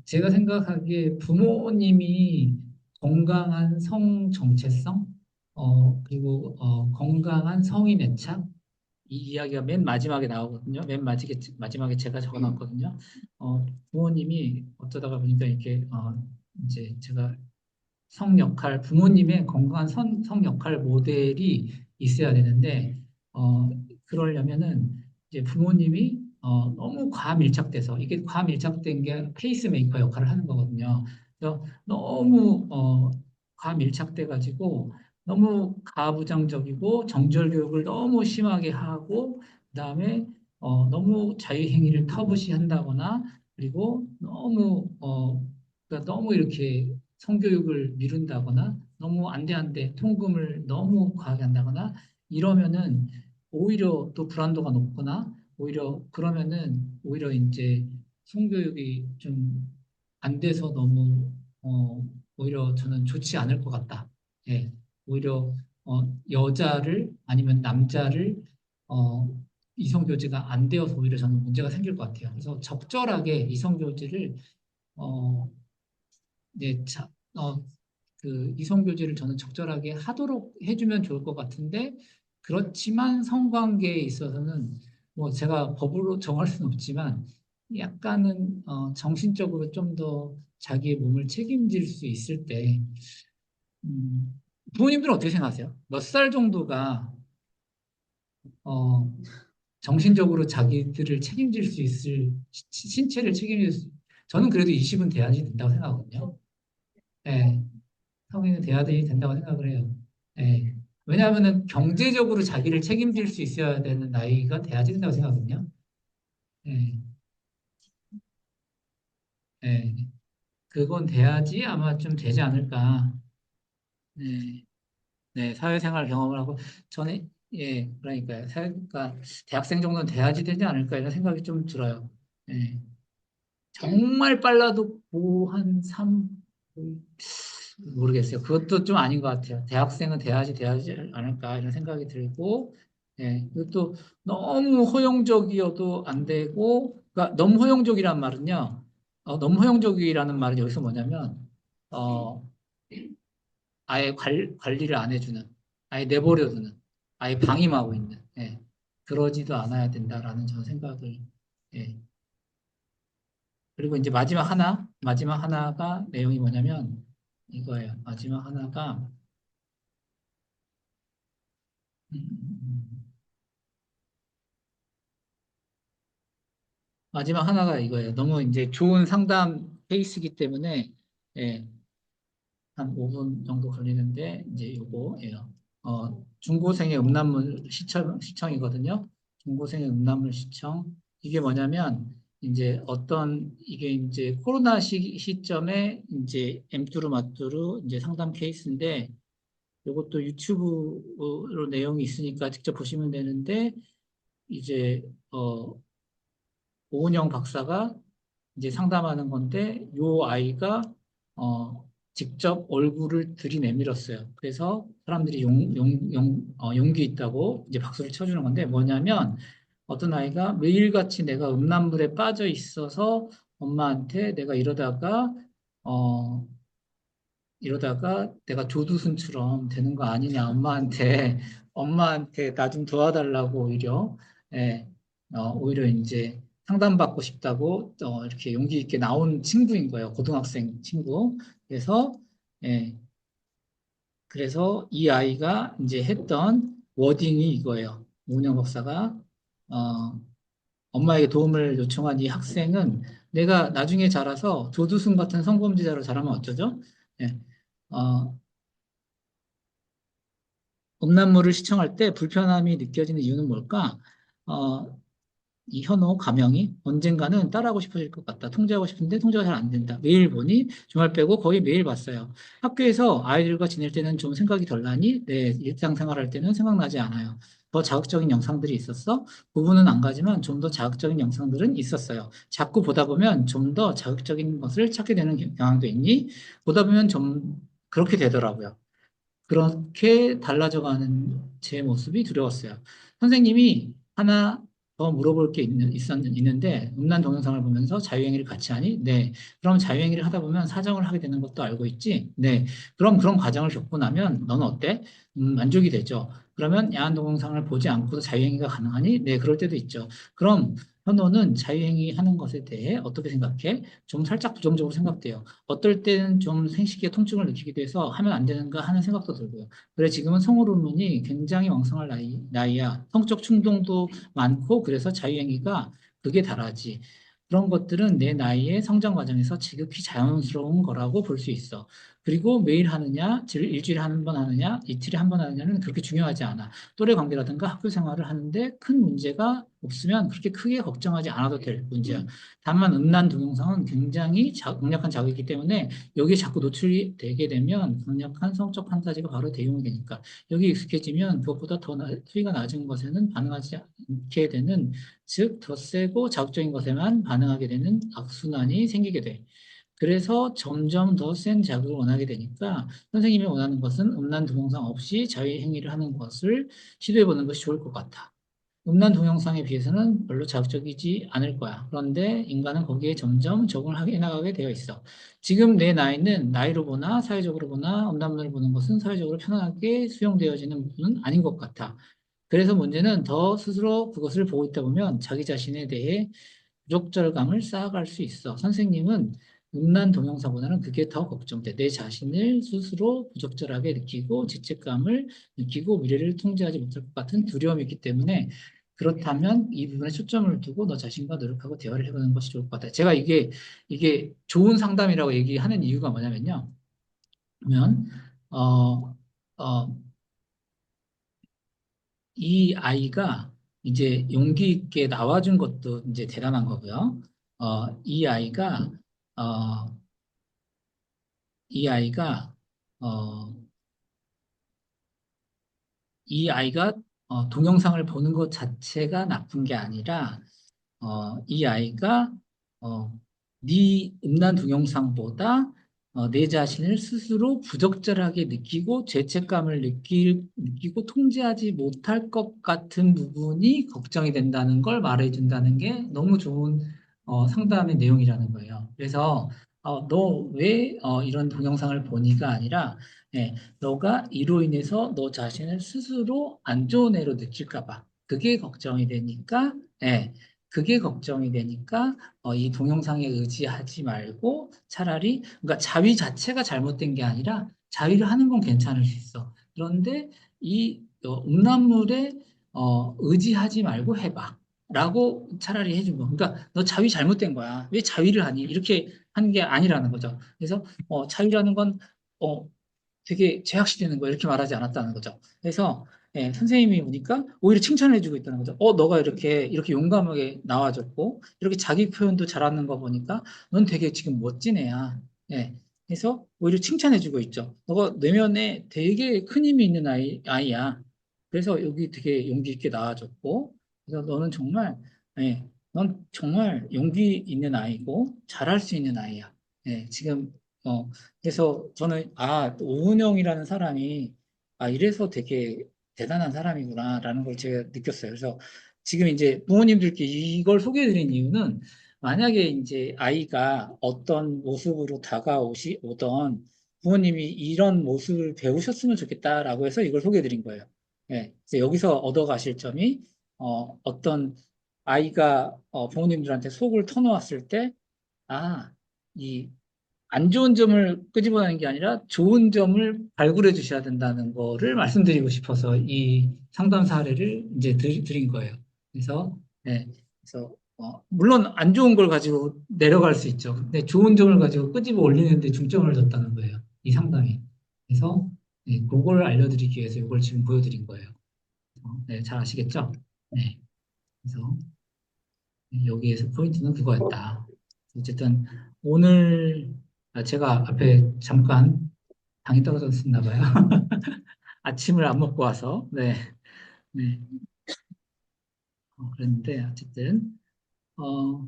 제가 생각하기에 부모님이 건강한 성 정체성, 그리고, 건강한 성인 애착, 이 이야기가 맨 마지막에 나오거든요. 맨 마지막에 제가 적어놨거든요. 부모님이 어쩌다가 보니까 이렇게 이제 제가 성 역할, 부모님의 건강한 성 역할 모델이 있어야 되는데, 그러려면은 이제 부모님이 너무 과밀착돼서, 이게 과밀착된 게 페이스메이커 역할을 하는 거거든요. 그래서 너무 과밀착돼가지고 너무 가부장적이고 정절 교육을 너무 심하게 하고, 그다음에 너무 자유행위를 터부시 한다거나, 그리고 그러니까 너무 이렇게 성교육을 미룬다거나 너무 안 돼, 안 돼, 통금을 너무 과하게 한다거나 이러면은 오히려 또 불안도가 높거나 오히려 그러면은 오히려 이제 성교육이 좀 안 돼서 너무 오히려 저는 좋지 않을 것 같다. 예, 오히려 여자를 아니면 남자를 어, 이성교제가 안 되어서 오히려 저는 문제가 생길 것 같아요. 그래서 적절하게 이성교제를 어, 네, 그 이성교제를 저는 적절하게 하도록 해주면 좋을 것 같은데, 그렇지만 성관계에 있어서는 뭐 제가 법으로 정할 수는 없지만 약간은 정신적으로 좀 더 자기의 몸을 책임질 수 있을 때, 부모님들은 어떻게 생각하세요? 몇 살 정도가 어, 정신적으로 자기들을 책임질 수 있을 신체를 책임질 수, 저는 그래도 20은 돼야지 된다고 생각하거든요. 네. 성인이 돼야 된다고 생각을 해요. 예. 왜냐하면은 경제적으로 자기를 책임질 수 있어야 되는 나이가 돼야지 된다고 생각하거든요. 예. 예. 그건 돼야지 아마 좀 되지 않을까. 네. 네. 사회생활 경험을 하고 전에 예, 그러니까요. 그러니까 대학생 정도는 돼야지 되지 않을까 이런 생각이 좀 들어요. 예. 정말 빨라도 고한 3, 모르겠어요. 그것도 좀 아닌 것 같아요. 대학생은 돼야지 않을까 이런 생각이 들고, 예, 그것도 너무 허용적이어도 안 되고, 그러니까 너무 허용적이란 말은요, 너무 허용적이라는 말은 여기서 뭐냐면, 어, 아예 관리를 안 해주는, 아예 내버려두는, 아예 방임하고 있는, 예, 그러지도 않아야 된다라는 저는 생각을, 예. 그리고 이제 마지막 하나가 내용이 뭐냐면 이거예요. 마지막 하나가 마지막 하나가 이거예요. 너무 이제 좋은 상담 케이스이기 때문에 예, 한 5분 정도 걸리는데 이제 요거예요. 중고생의 음란물 시청이거든요. 중고생의 음란물 시청. 이게 뭐냐면 이제 이게 이제 코로나 시점에 이제 엠뚜루 마뚜루 이제 상담 케이스인데 이것도 유튜브로 내용이 있으니까 직접 보시면 되는데 이제 오은영 박사가 이제 상담하는 건데 요 아이가 직접 얼굴을 들이내밀었어요. 그래서 사람들이 용기 있다고 이제 박수를 쳐주는 건데 뭐냐면 어떤 아이가 매일같이 내가 음란물에 빠져 있어서 엄마한테 내가 어, 이러다가 내가 조두순처럼 되는 거 아니냐 엄마한테 나 좀 도와달라고 오히려 예, 오히려 이제 상담받고 싶다고 이렇게 용기 있게 나온 친구인 거예요. 고등학생 친구. 그래서 예, 그래서 이 아이가 이제 했던 워딩이 이거예요. 오은영 박사가 어, 엄마에게 도움을 요청한 이 학생은 내가 나중에 자라서 조두순 같은 성범죄자로 자라면 어쩌죠? 예. 어, 음란물을 시청할 때 불편함이 느껴지는 이유는 뭘까? 어, 이 현호 가명이 언젠가는 따라하고 싶어질 것 같다. 통제하고 싶은데 통제가 잘 안 된다. 매일 보니 주말 빼고 거의 매일 봤어요. 학교에서 아이들과 지낼 때는 좀 생각이 덜 나니 내 일상생활할 때는 생각나지 않아요. 더 자극적인 영상들이 있었어? 부부는 안 가지만 좀 더 자극적인 영상들은 있었어요. 자꾸 보다 보면 좀 더 자극적인 것을 찾게 되는 경향도 있니? 보다 보면 좀 그렇게 되더라고요. 그렇게 달라져가는 제 모습이 두려웠어요. 선생님이 하나 더 물어볼 게 있는데, 음란 동영상을 보면서 자유행위를 같이 하니? 네. 그럼 자유행위를 하다 보면 사정을 하게 되는 것도 알고 있지? 네. 그럼 그런 과정을 겪고 나면 너는 어때? 만족이 되죠. 그러면 야한 동영상을 보지 않고도 자유행위가 가능하니? 네, 그럴 때도 있죠. 그럼 현호는 자유행위 하는 것에 대해 어떻게 생각해? 좀 살짝 부정적으로 생각돼요. 어떨 때는 좀 생식기의 통증을 느끼기도 해서 하면 안 되는가 하는 생각도 들고요. 그래, 지금은 성호르몬이 굉장히 왕성할 나이야. 성적 충동도 많고, 그래서 자유행위가 극에 달하지. 그런 것들은 내 나이의 성장 과정에서 지극히 자연스러운 거라고 볼 수 있어. 그리고 매일 하느냐, 일주일에 한 번 하느냐, 이틀에 한 번 하느냐는 그렇게 중요하지 않아. 또래 관계라든가 학교 생활을 하는데 큰 문제가 없으면 그렇게 크게 걱정하지 않아도 될 문제야. 다만 음란 동영상은 굉장히 강력한 자극이기 때문에 여기에 자꾸 노출이 되게 되면 강력한 성적 판타지가 바로 대용이 되니까 여기 익숙해지면 그것보다 더 수위가 낮은 것에는 반응하지 않게 되는, 즉 더 세고 자극적인 것에만 반응하게 되는 악순환이 생기게 돼. 그래서 점점 더 센 자극을 원하게 되니까 선생님이 원하는 것은 음란 동영상 없이 자유행위를 하는 것을 시도해보는 것이 좋을 것 같아. 음란 동영상에 비해서는 별로 자극적이지 않을 거야. 그런데 인간은 거기에 점점 적응을 해 나가게 되어 있어. 지금 내 나이는 나이로 보나 사회적으로 보나 음란물을 보는 것은 사회적으로 편하게 수용되어지는 부분은 아닌 것 같아. 그래서 문제는 더 스스로 그것을 보고 있다 보면 자기 자신에 대해 부적절감을 쌓아갈 수 있어. 선생님은 음란 동영상보다는 그게 더 걱정돼. 내 자신을 스스로 부적절하게 느끼고 죄책감을 느끼고 미래를 통제하지 못할 것 같은 두려움이 있기 때문에, 그렇다면 이 부분에 초점을 두고 너 자신과 노력하고 대화를 해보는 것이 좋을 것 같아요. 제가 이게 좋은 상담이라고 얘기하는 이유가 뭐냐면요. 그러면 어, 어, 이 아이가 이제 용기 있게 나와준 것도 이제 대단한 거고요. 이 아이가, 어, 이 아이가, 어, 이 아이가 동영상을 보는 것 자체가 나쁜 게 아니라, 이 아이가 어, 네 음란 동영상보다 내 자신을 스스로 부적절하게 느끼고 죄책감을 느끼고 통제하지 못할 것 같은 부분이 걱정이 된다는 걸 말해준다는 게 너무 좋은 상담의 내용이라는 거예요. 그래서 너 왜 이런 동영상을 보니가 아니라, 예, 너가 이로 인해서 너 자신을 스스로 안 좋은 애로 느낄까 봐. 그게 걱정이 되니까, 예, 그게 걱정이 되니까 이 동영상에 의지하지 말고 차라리, 그러니까 자위 자체가 잘못된 게 아니라 자위를 하는 건 괜찮을 수 있어. 그런데 이 음란물에 의지하지 말고 해봐. 라고 차라리 해준 거. 그러니까 너 자위 잘못된 거야. 왜 자위를 하니? 이렇게 하는 게 아니라는 거죠. 그래서 자위라는 건 어, 되게 제약시되는 거 이렇게 말하지 않았다는 거죠. 그래서 예, 선생님이 보니까 오히려 칭찬해주고 있다는 거죠. 너가 이렇게 용감하게 나와줬고 이렇게 자기 표현도 잘하는 거 보니까 넌 되게 지금 멋진 애야. 예, 그래서 오히려 칭찬해주고 있죠. 너가 내면에 되게 큰 힘이 있는 아이야. 그래서 여기 되게 용기 있게 나와줬고, 그래서 너는 정말, 예, 넌 정말 용기 있는 아이고 잘할 수 있는 아이야. 예, 지금 그래서 저는 오은영이라는 사람이 이래서 되게 대단한 사람이구나라는 걸 제가 느꼈어요. 그래서 지금 이제 부모님들께 이걸 소개해드린 이유는, 만약에 이제 아이가 어떤 모습으로 오던 부모님이 이런 모습을 배우셨으면 좋겠다라고 해서 이걸 소개해드린 거예요. 예, 그래서 여기서 얻어가실 점이 어떤 아이가 부모님들한테 속을 터놓았을 때, 아, 이 안 좋은 점을 끄집어내는 게 아니라 좋은 점을 발굴해 주셔야 된다는 거를 말씀드리고 싶어서 이 상담 사례를 이제 드린 거예요. 그래서, 네, 그래서, 물론 안 좋은 걸 가지고 내려갈 수 있죠. 근데 좋은 점을 가지고 끄집어 올리는데 중점을 뒀다는 거예요. 이 상담이. 그래서, 네, 그걸 알려드리기 위해서 이걸 지금 보여드린 거예요. 네, 잘 아시겠죠? 네. 그래서 여기에서 포인트는 그거였다. 어쨌든 오늘 제가 앞에 잠깐 당이 떨어졌었나 봐요. 아침을 안 먹고 와서. 네, 네. 그랬는데 어쨌든 어,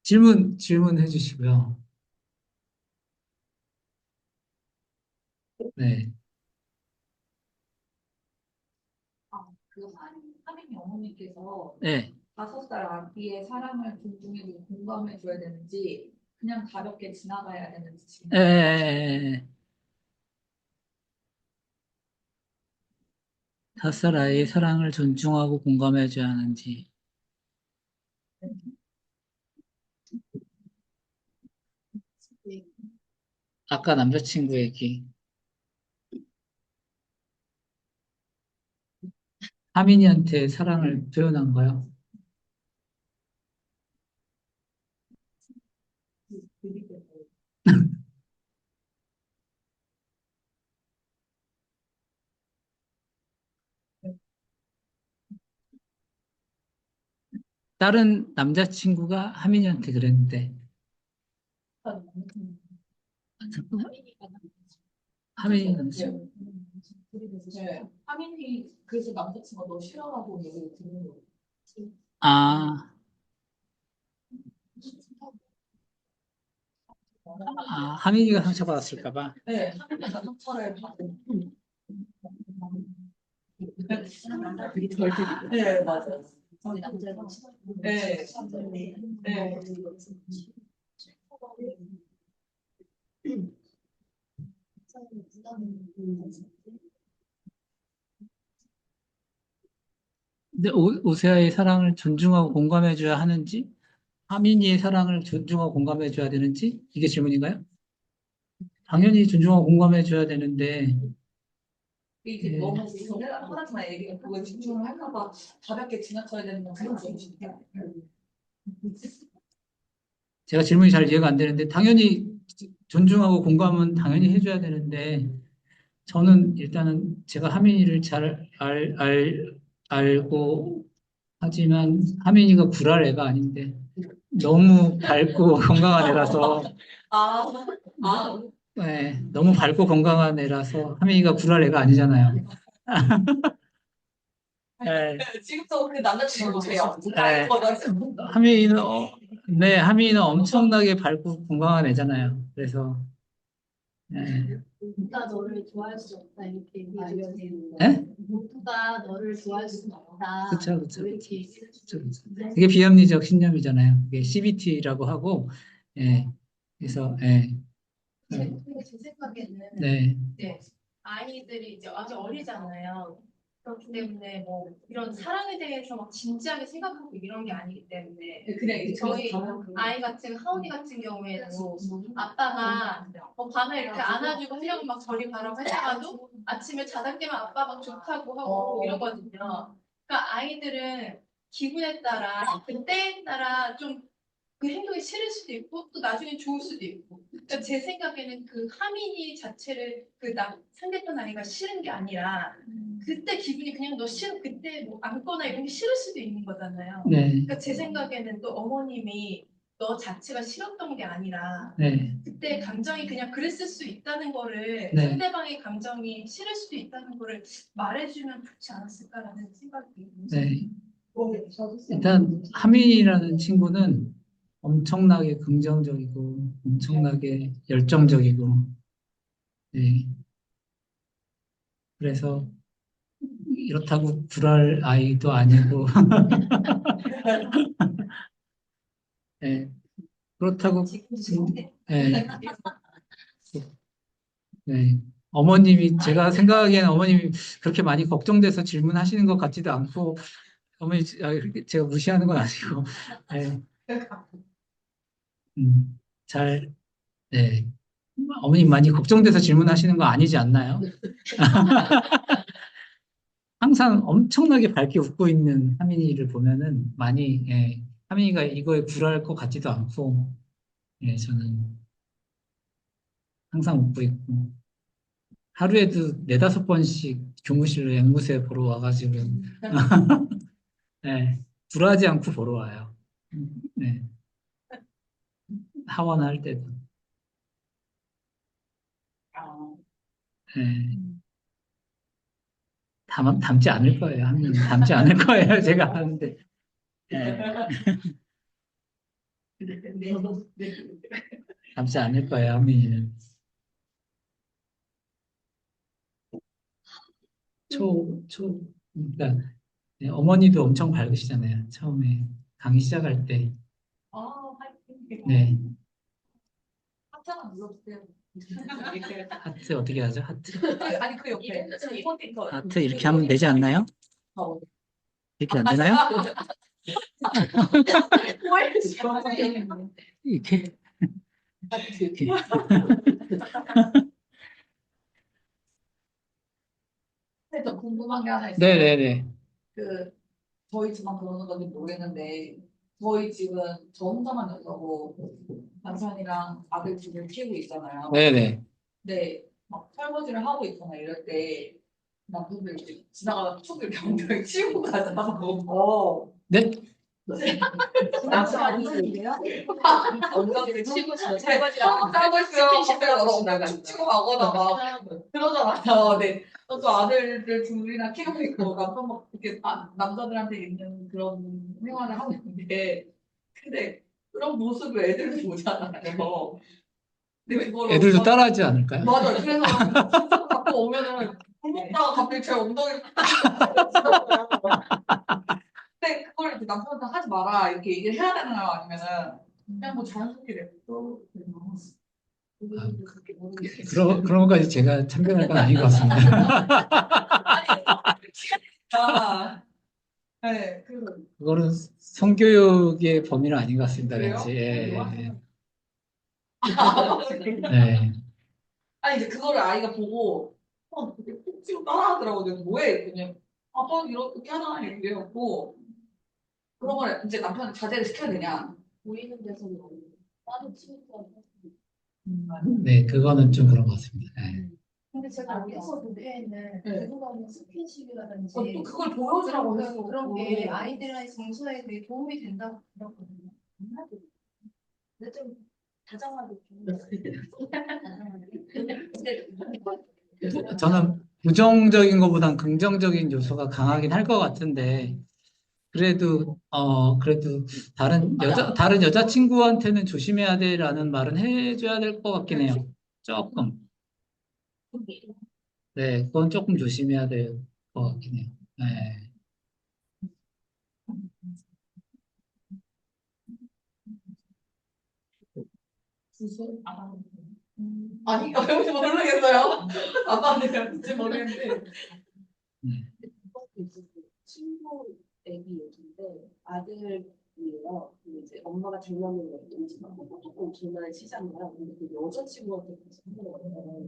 질문해 주시고요. 네, 그 하민 어머니께서 네, 5살 아기의 사랑을 존중해주고 공감해줘야 되는지 그냥 가볍게 지나가야 되는지 에, 질문을 해봤어요. 5살 아이의 사랑을 존중하고 공감해줘야 하는지. 아까 남자친구 얘기. 하민이한테 사랑을 표현한 거요. 다른 남자친구가 하민이한테 그랬는데, 하민이 남자친구. 네. 하민이 그래서 남자친구가 너 싫어하고 얘기 듣는 거. 아, 하민이가 상처받았을까 봐. 네, 하민이가 상처를 받은. 네, 맞아요. 네, 네. 근데 오세아의 사랑을 존중하고 공감해줘야 하는지, 하민이의 사랑을 존중하고 공감해줘야 되는지, 이게 질문인가요? 당연히 존중하고 공감해줘야 되는데, 이게 너무 전에 하나만 얘기가 그거에 집중을 할까봐 가볍게 지나쳐야 되는 건 그런 거예요. 제가 질문이 잘 이해가 안 되는데, 당연히 존중하고 공감은 당연히 해줘야 되는데, 저는 일단은 제가 하민이를 잘 알고 하지만 하민이가 구랄 애가 아닌데, 너무 밝고 건강한 애라서, 아, 아, 네, 너무 밝고 건강한 애라서 하민이가 구랄 애가 아니잖아요. 네, 지금도 그 남자친구세요. 네. 하민이는 네, 하민이는 엄청나게 밝고 건강한 애잖아요. 그래서 네. 모두가 너를 좋아할 수 없다 이렇게 얘기해줘야 되는 거야. 네? 모두가 너를 좋아할 수 없다. 그쵸, 그쵸. 이렇게 얘기해줘야 그쵸. 그게 비합리적 신념이잖아요. 그게 CBT라고 하고, 예. 그래서 근데 제 생각에는 네, 이제 아이들이 이제 아직 어리잖아요. 그렇기 때문에 뭐 이런 사랑에 대해서 막 진지하게 생각하고 이런 게 아니기 때문에 그냥 이제 저희 아이 같은 하온이 같은 경우에도 아빠가 밤에 이렇게 안아주고 하려고 막 저리 가라고 했다가도 아침에 자다 깨면 아빠 막 좋다고 하고 이러거든요. 그러니까 아이들은 기분에 따라 그 때에 따라 좀 그 행동이 싫을 수도 있고 또 나중에 좋을 수도 있고. 그러니까 제 생각에는 그 하민이 자체를 상대편 아이가 싫은 게 아니라 그때 기분이 그냥 너 싫어 그때 뭐 안거나 이런 게 싫을 수도 있는 거잖아요. 네, 그러니까 제 생각에는 또 어머님이 너 자체가 싫었던 게 아니라 네, 그때 감정이 그냥 그랬을 수 있다는 거를 네. 상대방의 감정이 싫을 수도 있다는 거를 말해주면 좋지 않았을까라는 생각이 네. 일단 하민이라는 친구는 엄청나게 긍정적이고 엄청나게 열정적이고, 네. 그래서 이렇다고 불알 아이도 아니고, 네. 그렇다고, 네. 네. 어머님이, 제가 생각하기에는 어머님이 그렇게 많이 걱정돼서 질문하시는 것 같지도 않고, 어머니, 제가 무시하는 건 아니고, 네. 잘, 네. 어머님 많이 걱정돼서 질문하시는 거 아니지 않나요? 항상 엄청나게 밝게 웃고 있는 하민이를 보면은 많이, 예, 하민이가 이거에 굴할 것 같지도 않고, 예, 저는 항상 웃고 있고, 하루에도 4~5번씩 교무실로 앵무새 보러 와가지고, 예, 굴하지 않고 보러 와요. 네, 하원할 때도. 예, 닮지 않을 거예요. 하민이 닮지 않을 거예요. 제가 하는데. 예, 닮지 않을 거예요. 하민이는. 그러니까 네, 어머니도 엄청 밝으시잖아요. 처음에 강의 시작할 때. 아, 화이팅. 네, 하트 하나 눌러주세요. 하트 어떻게 하죠? 하트. 아니 그 옆에 이모티콘. 하트 이렇게 하면 되지 않나요? 이렇게 안 되나요? 이렇게. 이렇게. 근데 저 궁금한 게 하나 있어요. 네네네. 그 저희 집만 그러는 건지 모르겠는데 저희 집은 저 혼자만 여자고 남편이랑 아들 둘을 키우고 있잖아요. 네네. 근데 막 설거지를 하고 있거나 이럴 때 남편들 이제 지나가다 툭 이렇게 엉덩이 치우고 가잖아요. 네? 남편이세요? 엉덩이를 치고 저 설거지랑 하고 있어요. 갑자기 엉덩이 툭 치고 가거나 막 그러잖아요. 네. 또 아들들 둘이나 키우고 있고 남편 막 이렇게 남자들한테 있는 그런 생활을 하고 있는데 근데 그런 모습을 애들도 보잖아요. 근데 그거를 애들도 따라하지 않을까요? 맞아요. 그래서 갖고 오면은 밥 먹다가 갑자기 제 엉덩이를 근데 그걸 이렇게 남편한테 하지 마라 이렇게 얘기를 해야 되나요? 아니면은 그냥 뭐 자연스럽게 냅둬 그렇게 모르겠어요. 그런 것까지 제가 참견할 건 아닌 것 같습니다. 아, 네, 그거는 성교육의 범위는 아닌 것 같습니다. 그래요? 왠지. 예, 예. 네. 아니 이제 그거를 아이가 보고 되게 콕 치고 따라하더라고요. 그래서 뭐해? 그냥 아빠 이렇게 하나 이렇게 해갖고 그런 걸 이제 남편이 자제를 시켜야 되냐? 보이는 데서는 따로 치우고 네, 그거는 좀 그런 것 같습니다. 네. 근데 제가 여기서 보기에는 네. 누군가는 스킨십이라든지 또 그걸 보여주라고 그런, 해서 그런 게 아이들의 정서에 되게 도움이 된다고 들었거든요. 근데 좀 다정하게 좀 저는 부정적인 것보단 긍정적인 요소가 강하긴 할 것 같은데, 그래도 다른 여자친구한테는 조심해야 돼라는 말은 해줘야 될 것 같긴 해요. 조금. 네, 그건 조금 조심해야 될 것 같긴 해요. 네. 아니 모르겠어요. 아빠한테 진짜 모르겠는데. 네. 친구 애기 얘기인데 아들이에요. 근데 이제 엄마가 장난으로 오지만 조금 장난치잖아요. 근데 그 여자친구한테 계속 하는 거예요.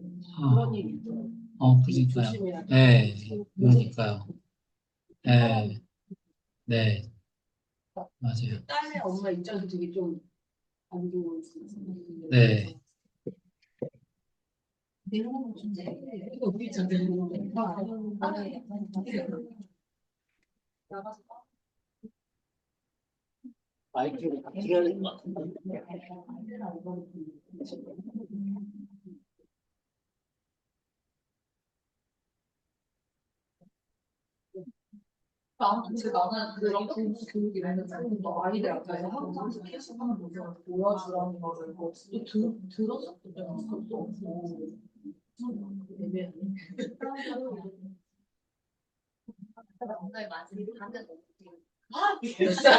그런 얘기 있죠. 그러니까요. 조심해야 돼. 네, 그러니까요. 네, 네, 맞아요. 딸의 엄마 입장에서 되게 좀 안 좋은 생각이 네. 내용은 좀 이거 우리 전에 나가서 마이크를 들어야 될 것 같은데. 나는 그런 교육이라는 아이들 앞에서 항상 스킨십하는 모습을 보여주라는 거를 들었었거든요. 그것도 없고. 오늘 맞은 방금 진짜.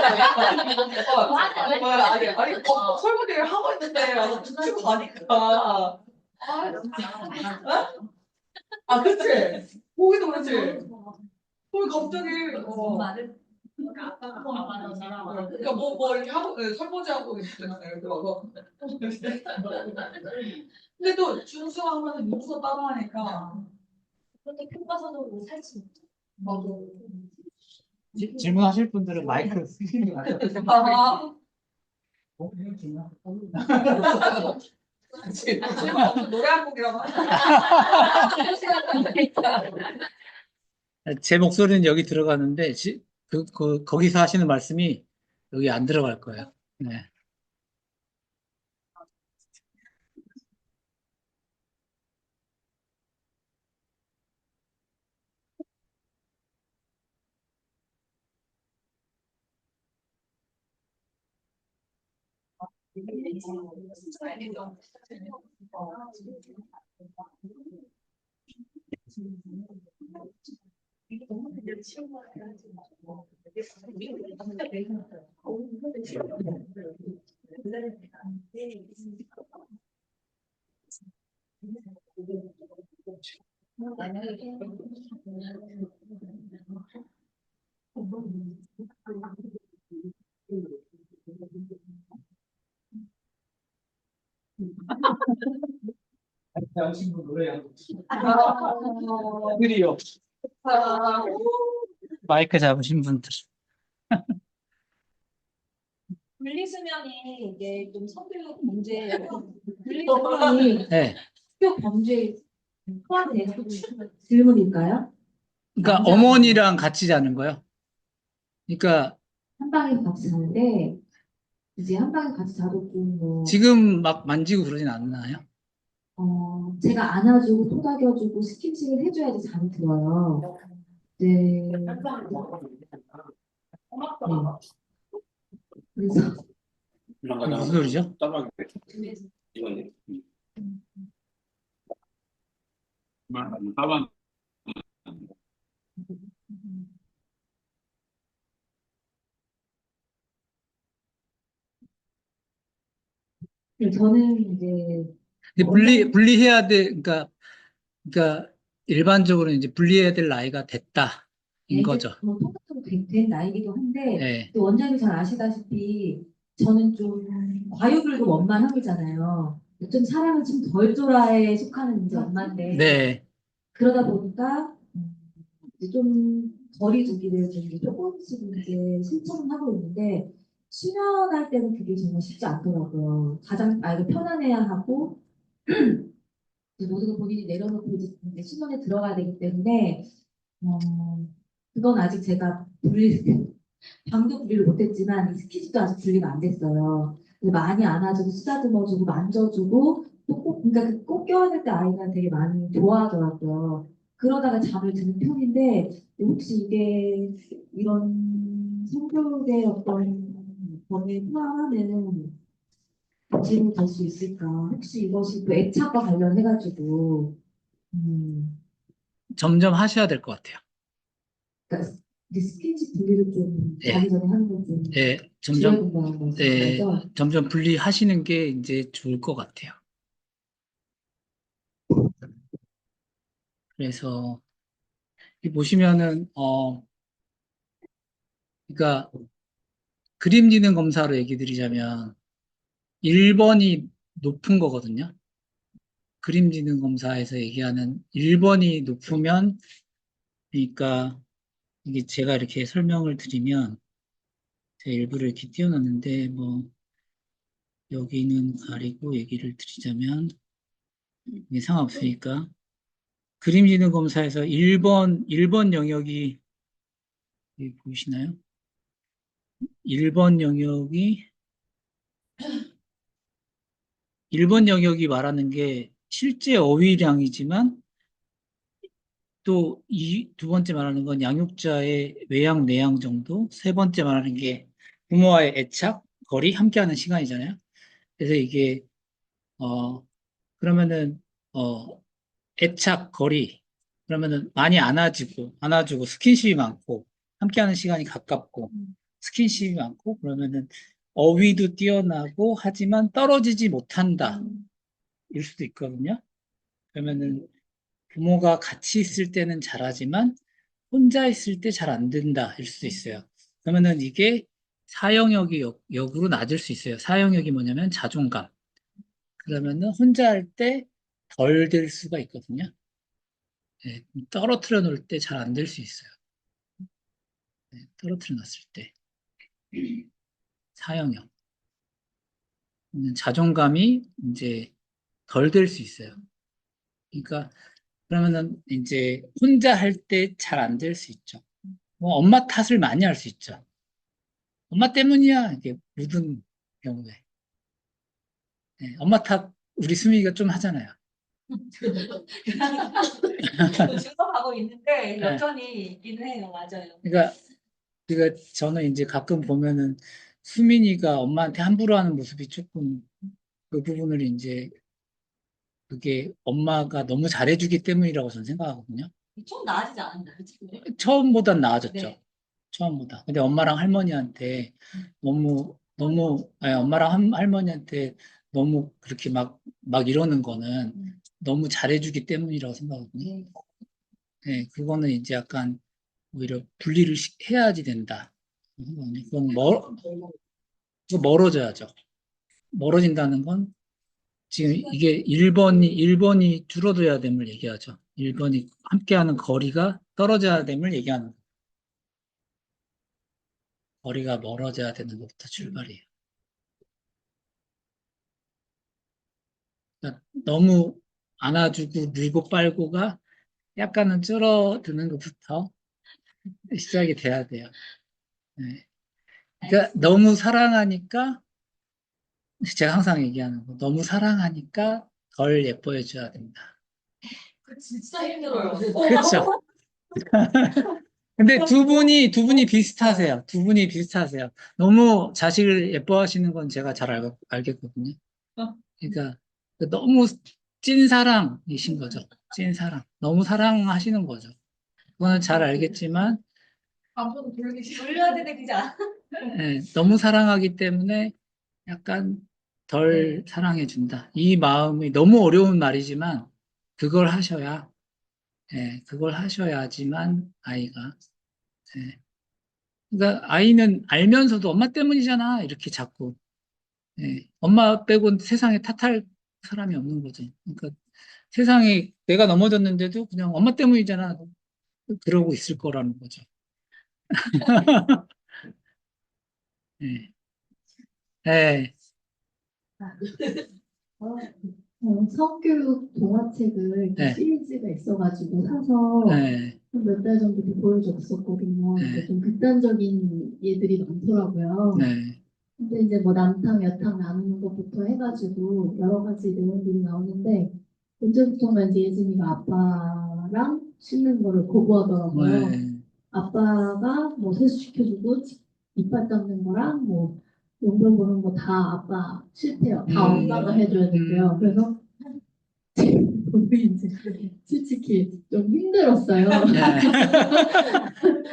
아니, 설거지를 하고 있는데, 와서 툭 가니까. 그치? 거기도 그렇지. 거기 갑자기, 그러니까 뭐 이렇게 하고, 설거지하고 있잖아요. 이렇게 와서. 근데 또 준수하면 윤수가 따라하니까. 그런데 큰 가서도 살지 맞아. 질문하실 분들은 마이크 아, 그치. 노래 한 곡이라고. 제 목소리는 여기 들어가는데 거기서 하시는 말씀이 여기 안 들어갈 거예요. 네. 남자친구 노래하고 그리요. 마이크 잡으신 분들. 분리수면이 이게 좀 성교육 문제, 분리수면이 네. 학교 범죄에 포함되는 질문일까요? 그러니까 어머니랑 같이 자는 거요. 그러니까 한 방에 같이 자는데 이제 한 방에 같이 자도 좀뭐 지금 막 만지고 그러진 않나요? 제가 안아주고 토닥여주고 스킨십을 해줘야지 잠이 들어요. 네. 네. 그래서 무슨 소리죠? 이거는 저는 이제 근데 분리해야 돼. 그러니까 일반적으로 이제 분리해야 될 나이가 됐다. 인 거죠. 뭐 똑같은 된 나이기도 한데 네. 또 원장님 잘 아시다시피 저는 좀 과유불급 엄마형이잖아요. 좀 사람은 좀 덜 쪼라에 속하는 이제 엄마인데 네. 그러다 보니까 이제 좀 거리두기를 좀 이제 조금씩 이제 실천하고 있는데 수면할 때는 그게 정말 쉽지 않더라고요. 가장 아이가 편안해야 하고 이제 모든 걸 본인이 내려놓고 이제 수면에 들어가야 되기 때문에 어, 그건 아직 제가 방도 분리를 못했지만 이 스킨십도 아직 분리가 안 됐어요. 근데 많이 안아주고 쓰다듬어주고 만져주고 그러니까 그꼭 껴안을 때 아이가 되게 많이 좋아하더라고요. 그러다가 잠을 드는 편인데 혹시 이게 이런 성교육의 어떤 범위에 포함하는 질문 될 수 있을까? 혹시 이것이 또 애착과 관련해가지고 점점 하셔야 될 것 같아요. 그러니까 이제 스킨십 분리를 좀 예. 자기 전에 하는 건좀 예, 줄여야 점점, 된다는 예, 말씀이죠? 점점 분리하시는 게 이제 좋을 것 같아요. 그래서, 이 보시면은, 그러니까, 그림지능 검사로 얘기 드리자면, 1번이 높은 거거든요. 그림지능 검사에서 얘기하는 1번이 높으면, 그러니까, 이게 제가 이렇게 설명을 드리면, 제가 일부를 이렇게 띄워놨는데, 뭐, 여기는 가리고 얘기를 드리자면, 이게 상관없으니까, 그림지능 검사에서 1번 영역이, 여기 보이시나요? 1번 영역이, 1번 영역이 말하는 게 실제 어휘량이지만 또 두 번째 말하는 건 양육자의 외양, 내양 정도, 세 번째 말하는 게 부모와의 애착, 거리, 함께하는 시간이잖아요. 그래서 이게, 그러면은, 어, 애착, 거리, 그러면은 많이 안아주고, 스킨십이 많고, 함께하는 시간이 가깝고, 스킨십이 많고, 그러면은 어휘도 뛰어나고, 하지만 떨어지지 못한다. 일 수도 있거든요. 그러면은 부모가 같이 있을 때는 잘하지만, 혼자 있을 때 잘 안 된다. 일 수도 있어요. 그러면은 이게 사영역이 역으로 낮을 수 있어요. 사영역이 뭐냐면 자존감. 그러면은 혼자 할 때 덜 될 수가 있거든요. 네, 떨어뜨려 놓을 때 잘 안 될 수 있어요. 네, 떨어뜨려 놨을 때. 사형형. 자존감이 이제 덜 될 수 있어요. 그러니까, 그러면은 이제 혼자 할 때 잘 안 될 수 있죠. 뭐 엄마 탓을 많이 할 수 있죠. 엄마 때문이야. 이게 모든 경우에. 네, 엄마 탓 우리 수미가 좀 하잖아요. 증명하고 있는데 네. 여전히 있긴 해요. 맞아요. 그러니까 저는 이제 가끔 보면은 수민이가 엄마한테 함부로 하는 모습이 조금 그 부분을 이제 그게 엄마가 너무 잘해주기 때문이라고 저는 생각하거든요. 좀 나아지지 않았나요, 지금? 처음보단 나아졌죠. 네. 처음보다. 근데 엄마랑 할머니한테 엄마랑 할머니한테 너무 그렇게 막 이러는 거는 너무 잘해주기 때문이라고 생각하거든요. 네. 네, 그거는 이제 약간 오히려 분리를 해야지 된다. 그건 그거 멀어져야죠. 멀어진다는 건 지금 이게 1번이 줄어들어야 됨을 얘기하죠. 1번이 함께하는 거리가 떨어져야 됨을 얘기하는 거예요. 거리가 멀어져야 되는 것부터 출발이에요. 그러니까 너무 안아주고 물고 빨고가 약간은 줄어드는 것부터 시작이 돼야 돼요. 네. 그러니까 너무 사랑하니까 제가 항상 얘기하는 거 너무 사랑하니까 덜 예뻐해 줘야 된다. 그 진짜 힘들어요. 그렇죠. 근데 두 분이 비슷하세요. 두 분이 비슷하세요. 너무 자식을 예뻐하시는 건 제가 잘 알겠거든요. 그러니까 너무 찐 사랑이신 거죠. 찐 사랑. 너무 사랑하시는 거죠. 그거는 잘 알겠지만, 한번 돌려야 되는 기자 예, 너무 사랑하기 때문에 약간 덜 사랑해준다. 이 마음이 너무 어려운 말이지만, 그걸 하셔야, 그걸 하셔야지만 아이가, 예. 그러니까 아이는 알면서도 엄마 때문이잖아. 이렇게 자꾸, 엄마 빼곤 세상에 탓할 사람이 없는 거죠. 그러니까 세상에 내가 넘어졌는데도 그냥 엄마 때문이잖아. 그러고 있을 거라는 거죠. 예. 예. 성교육 동화책을 이렇게 네. 시리즈가 있어가지고 사서 예. 몇 달 전부터 보여줬었거든요. 근데 네. 좀 극단적인 얘들이 많더라고요. 네. 근데 이제 뭐 남탕, 여탕 나누는 것부터 해가지고 여러 가지 내용들이 나오는데 언제부턴가 이제 예진이가 아빠랑 씻는 거를 거부하더라고요. 네. 아빠가 뭐 세수시켜주고 이빨 닦는 거랑 뭐 용돈 보는 거 다 아빠 싫대요. 다 엄마가 해줘야 된대요. 그래서 저도 이제 솔직히 좀 힘들었어요.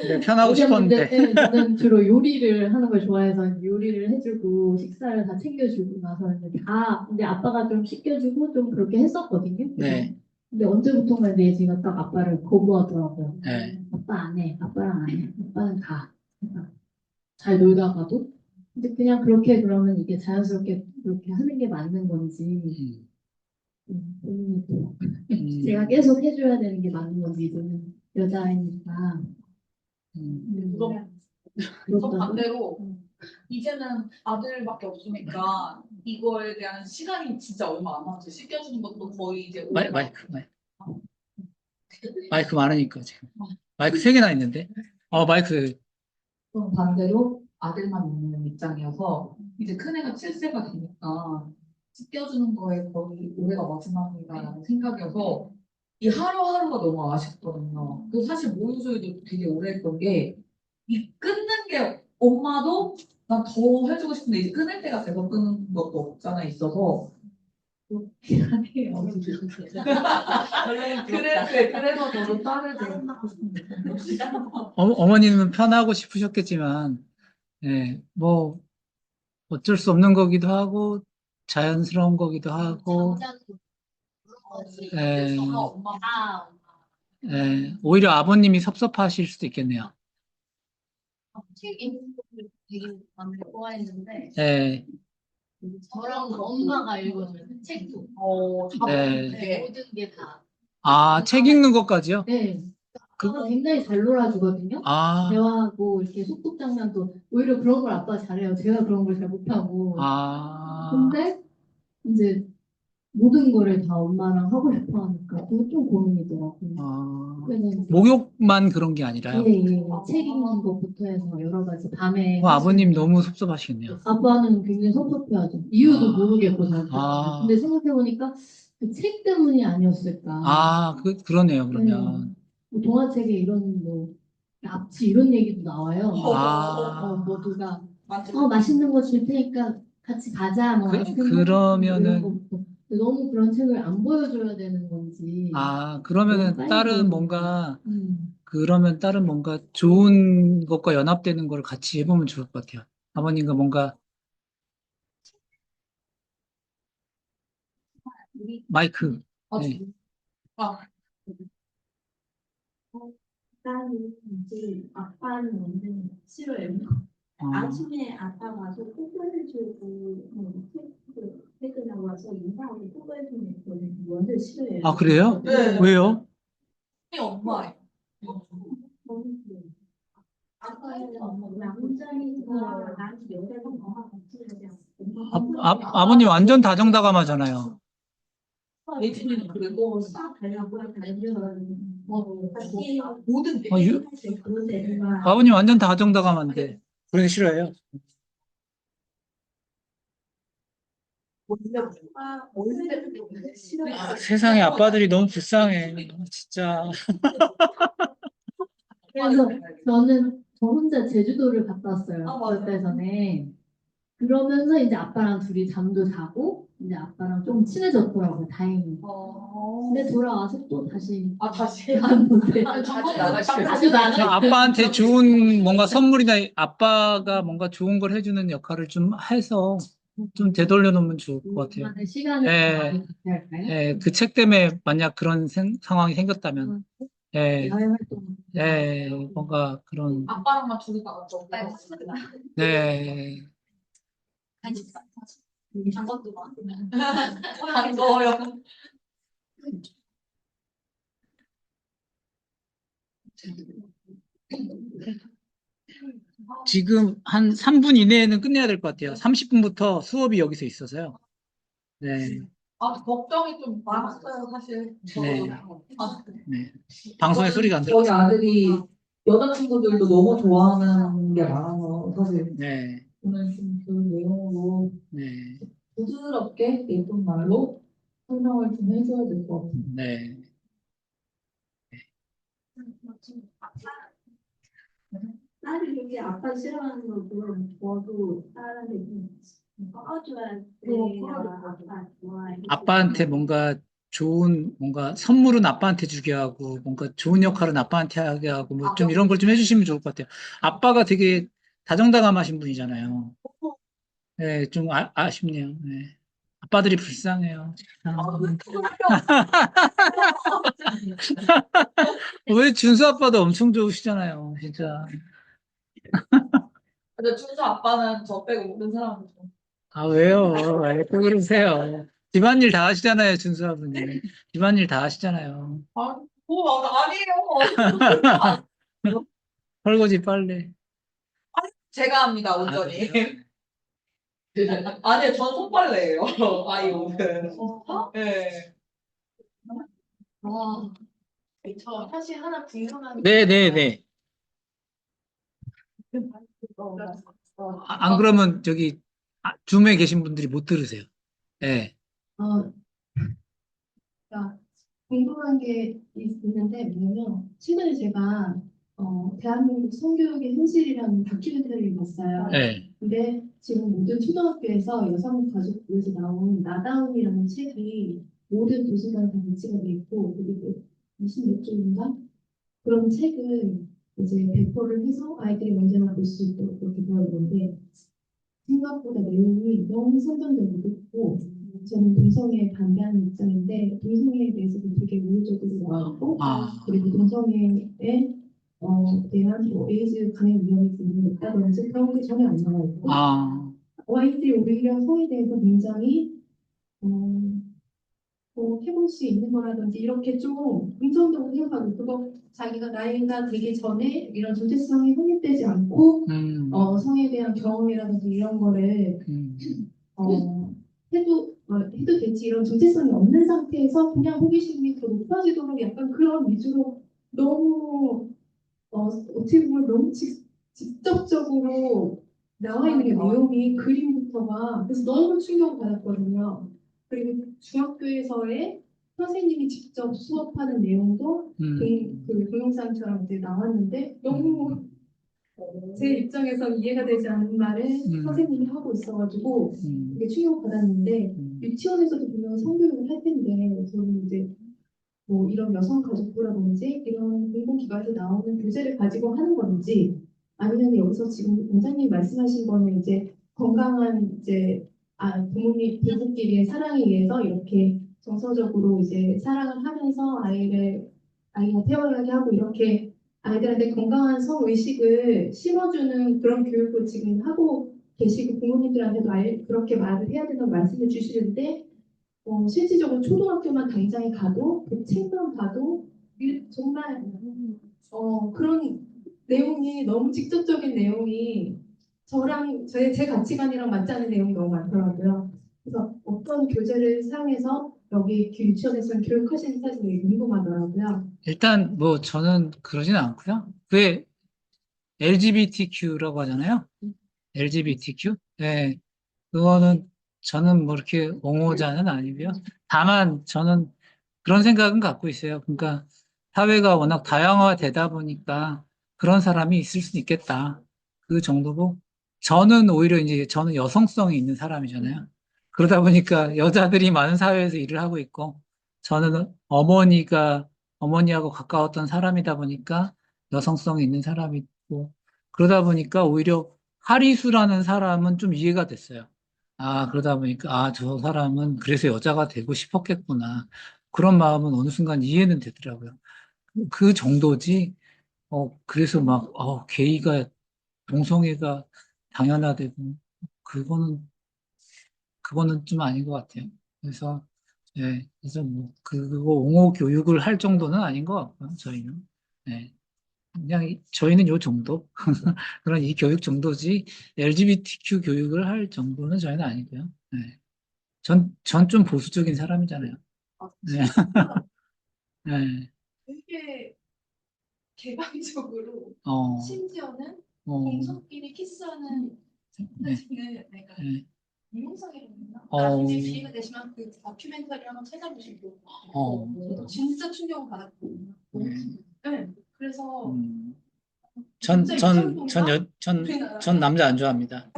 네, 편하고 왜냐면 싶었는데. 네, 저는 주로 요리를 하는 걸 좋아해서 요리를 해주고 식사를 다 챙겨주고 나서 이제 다 근데 아빠가 좀 씻겨주고 좀 그렇게 했었거든요. 네. 근데 언제부턴가 이제 예지가 딱 아빠를 거부하더라고요. 네. 아빠 안 해. 아빠랑 안 해. 아빠는 가. 그러니까 잘 놀다가도. 근데 그냥 그렇게 그러면 이게 자연스럽게 그렇게 하는 게 맞는 건지 본인이 또 제가 계속 해줘야 되는 게 맞는 건지 이제는 여자아이니까 저 반대로 이제는 아들밖에 없으니까 이거에 대한 시간이 진짜 얼마 안 남았어요. 씻겨주는 것도 거의 이제 마이크 많으니까 지금. 마이크 3개나 있는데. 마이크. 좀 반대로 아들만 있는 입장이어서 이제 큰애가 7세가 되니까 씻겨주는 거에 거의 올해가 마지막이다라는 생각이어서 이 하루하루가 너무 아쉽거든요. 그 사실 모유수유도 되게 오래 했던 게 이 끊는 게 엄마도 난 더 해주고 싶은데 이제 끊을 때가 돼서 끊는 것도 없잖아 있어서 미안해요. 그래서 저도 딸을 되게 낳고 싶은데 어머님은 편하고 싶으셨겠지만, 뭐, 어쩔 수 없는 거기도 하고, 자연스러운 거기도 하고, 예, 오히려 아버님이 섭섭하실 수도 있겠네요. 책 읽는 걸 되게 많이 좋아했는데 예, 저랑 엄마가 읽어줘요. 책도 네. 모든 게 다. 책 읽는 것까지요? 네. 아빠가 굉장히 잘 놀아주거든요. 아, 대화하고 이렇게 속독 장난도 오히려 그런 걸 아빠가 잘해요. 제가 그런 걸 잘 못하고. 근데 이제 모든 거를 다 엄마랑 하고 싶어 하니까 그게 좀 고민이더라고요. 그래서 이제 목욕만 그런 게 아니라요? 책 읽는 것부터 해서 여러 가지 밤에 아버님 너무 섭섭하시겠네요. 아빠는 굉장히 섭섭해하죠. 이유도 모르겠고 저한테. 아. 근데 생각해보니까 그 책 때문이 아니었을까. 그러네요, 그러면. 뭐 동화책에 이런 뭐 납치 이런 얘기도 나와요. 뭐 누가 맛있는 거 줄 테니까 같이 가자 뭐 그러면은 이런 거부터. 너무 그런 책을 안 보여줘야 되는 건지. 그러면은 너무 빨리 딸은 보여주는 뭔가, 음. 그러면 딸은 뭔가 좋은 것과 연합되는 걸 같이 해보면 좋을 것 같아요. 아버님과 뭔가, 마이크. 네. 나는 이제 아빠는 완전 싫어요. 아침에 아빠가 저 뽀뽀해주고 퇴근하고 와서 인사하고 뽀뽀해주는 거는 완전 싫어해요. 아, 그래요? 네. 왜요? 엄마예요. 저는 그래요. 아빠는 남자니까 나한테 여자가 엄마 같이 하지 않고 아버님 완전 다정다감하잖아요. 예진이는 그리고 싹 달라고 하면 같이 모든 아, 유- 그런 데가 아버님 완전 다정다감한데. 그런 거 싫어해요. 원래 싫어요. 세상에 아빠들이 너무 불쌍해. 진짜. 그래서 저는 저 혼자 제주도를 갔다 왔어요. 아, 맞아요. 몇 달 전에. 그러면서 이제 아빠랑 둘이 잠도 자고 이제 아빠랑 좀 친해졌더라고요. 다행히. 근데 돌아와서 또 다시 다시 나갔는데 자주 나가시고 자주 나가. 아빠한테 좋은 뭔가 선물이나 아빠가 뭔가 좋은 걸 해주는 역할을 좀 해서 좀 되돌려 놓으면 좋을 것 같아요. 오랜만에 시간을 예. 많이 같이 할까요? 예, 그 책 때문에 만약 그런 상황이 생겼다면, 예, 야외 활동. 예, 뭔가 그런, 아빠랑만 둘이 나갔죠. 네. 장관도 반가워요. 지금 한 3분 이내에는 끝내야 될 것 같아요. 30분부터 수업이 여기서 있어서요. 네, 걱정이 좀 많았어요, 사실. 네. 아, 네. 방송에 소리가 안 들어. 저희 아들이 여자친구들도 너무 좋아하는 게 많아서 사실 네, 오늘 좀 그 내용으로 네, 부드럽게 예쁜 말로 설명을 좀 해줘야 될 것 같아요. 네. 딸이 그렇게 아빠 싫어하는 거고 저도 딸한테 좀 꺼줘야 돼. 아빠 좋아해. 아빠한테 뭔가 좋은, 뭔가 선물은 아빠한테 주게 하고, 뭔가 좋은 역할은 아빠한테 하게 하고, 뭐 좀 이런 걸 좀 해주시면 좋을 것 같아요. 아빠가 되게 다정다감하신 분이잖아요. 네, 좀 아쉽네요. 네. 아빠들이 불쌍해요. 왜 준수 아빠도 엄청 좋으시잖아요, 진짜. 근데 준수 아빠는 저 빼고 모든 사람이죠. 아, 왜요? 왜 또 그러세요? 집안일 다 하시잖아요, 준수 아버님. 집안일 다 하시잖아요. 아니에요. 설거지, 빨래. 제가 합니다, 온전히. 아니요, 전 손빨래예요. 아이 옷은. 네. 저 사실 하나 궁금한 게 네네네. 안 그러면 저기 줌에 계신 분들이 못 들으세요. 네. 어, 그러니까 궁금한 게 있는데 뭐냐면 최근에 제가 대한민국 성교육의 현실이라는 다큐멘터리를 봤어요. 네. 근데 지금 모든 초등학교에서 여성가족부에서 나온 나다움이라는 책이 모든 도서관 다 배치가 돼 있고 그리고 20몇 쪽인가 그런 책을 이제 배포를 해서 아이들이 언제나 볼 수 있도록 그렇게 되어 있는데 생각보다 내용이 너무 선정적으로 높고 저는 동성애에 반대하는 입장인데 동성애에 대해서도 되게 우호적으로 나왔고 그리고 동성애에 대한 뭐 에이즈 감염 위험이 있다든지 그런 게 전혀 안 나와 있고 아이들이 오히려 성에 대해서 굉장히 해볼 수 있는 거라든지 이렇게 좀 긍정적으로 생각하고 그거 자기가 나이가 되기 전에 이런 정체성이 확립되지 않고 성에 대한 경험이라든지 이런 거를 해도 되지 이런 정체성이 없는 상태에서 그냥 호기심이 더 높아지도록 약간 그런 위주로 너무 어떻게 보면 너무 직접적으로 나와 있는 게 내용이 그림부터가 그래서 너무 충격을 받았거든요. 그리고 중학교에서의 선생님이 직접 수업하는 내용도 그 동영상처럼 이제 나왔는데 너무 제 입장에서 이해가 되지 않는 말을 선생님이 하고 있어가지고 되게 충격을 받았는데 유치원에서도 보면 성교육을 할 텐데 저는 이제 뭐 이런 여성가족부라든지 이런 공공기관에서 나오는 교재를 가지고 하는 건지 아니면 여기서 지금 원장님 말씀하신 거는 이제 건강한 이제 부부끼리의 사랑에 의해서 이렇게 정서적으로 이제 사랑을 하면서 아이를 아이가 태어나게 하고 이렇게 아이들한테 건강한 성의식을 심어주는 그런 교육을 지금 하고 계시고 부모님들한테도 그렇게 말을 해야 된다고 말씀해 주시는데 실질적으로 초등학교만 당장에 가도 그 책만 봐도 정말 그런 내용이 너무 직접적인 내용이 저랑 제 가치관이랑 맞지 않는 내용이 너무 많더라고요. 그래서 어떤 교재를 사용해서 여기 유치원에서는 교육하시는지 사실 되게 궁금하더라고요. 일단 뭐 저는 그러지는 않고요. 왜 LGBTQ라고 하잖아요. LGBTQ? 네, 그거는 저는 뭐 이렇게 옹호자는 아니고요. 다만 저는 그런 생각은 갖고 있어요. 그러니까 사회가 워낙 다양화되다 보니까 그런 사람이 있을 수 있겠다. 그 정도고 저는 오히려 이제 저는 여성성이 있는 사람이잖아요. 그러다 보니까 여자들이 많은 사회에서 일을 하고 있고 저는 어머니하고 가까웠던 사람이다 보니까 여성성이 있는 사람이고 그러다 보니까 오히려 하리수라는 사람은 좀 이해가 됐어요. 아, 그러다 보니까, 아, 저 사람은 그래서 여자가 되고 싶었겠구나. 그런 마음은 어느 순간 이해는 되더라고요. 그 정도지, 그래서 막, 동성애가 당연하되고, 그거는, 그거는 좀 아닌 것 같아요. 그래서, 예, 그래서 뭐, 그거 옹호 교육을 할 정도는 아닌 것 같고요, 저희는. 예. 그냥 저희는 요 정도 그런 이 교육 정도지 LGBTQ 교육을 할 정도는 저희는 아니고요. 네. 전 좀 보수적인 사람이잖아요. 네. 네. 되게 개방적으로 어, 심지어는 어, 동성끼리 키스하는 네. 사진을 내가 네. 이용성이라고 했나? 어, 나중에 기회가 되시면 그 다큐멘터리 한번 찾아보시고 어, 진짜 충격을 받았고 네. 네. 그래서 음. 진짜 이 정도인가? 우리나라 전 남자 안 좋아합니다.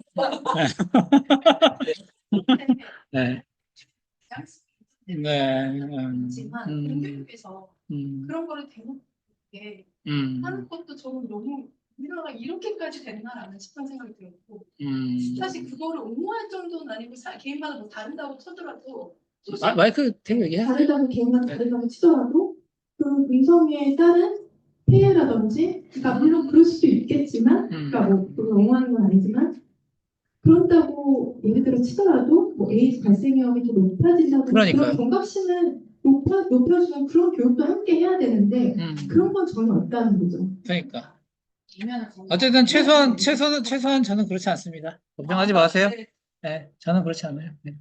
네. 네. 있지만 공교육에서 음, 그런 거를 대놓고 이렇게 하는 것도 저는 너무 우리나라가 이렇게까지 됐나라는 싶은 생각이 들었고 사실 그거를 옹호할 정도는 아니고 개인마다 뭐 다른다고 쳐더라도 마이크 대고 얘기해. 다르다고 개인마다 다르다고 치더라도 그 동성애에 따른 폐해라든지 그러니까 물론 그럴 수도 있겠지만 그러니까 뭐 그걸 옹호하는 건 아니지만 그런다고 예를 들어 치더라도 뭐 에이즈 발생 위험이 더 높아진다든지 그러니까요. 그런 경각심을 높여주는 그런 교육도 함께 해야 되는데 그런 건 전혀 없다는 거죠. 그러니까. 어쨌든 최소한 저는 그렇지 않습니다. 걱정하지 마세요. 네, 저는 그렇지 않아요. 네.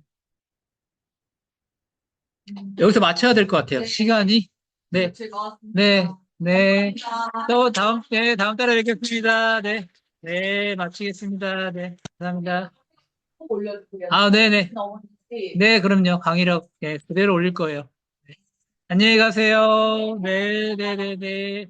여기서 맞춰야 될 것 같아요. 시간이. 네, 네, 네. 다음 달에 뵙겠습니다. 네, 네, 마치겠습니다. 네, 감사합니다. 아, 네네. 네, 그럼요. 강의력, 네, 그대로 올릴 거예요. 네. 안녕히 가세요. 네, 네, 네, 네.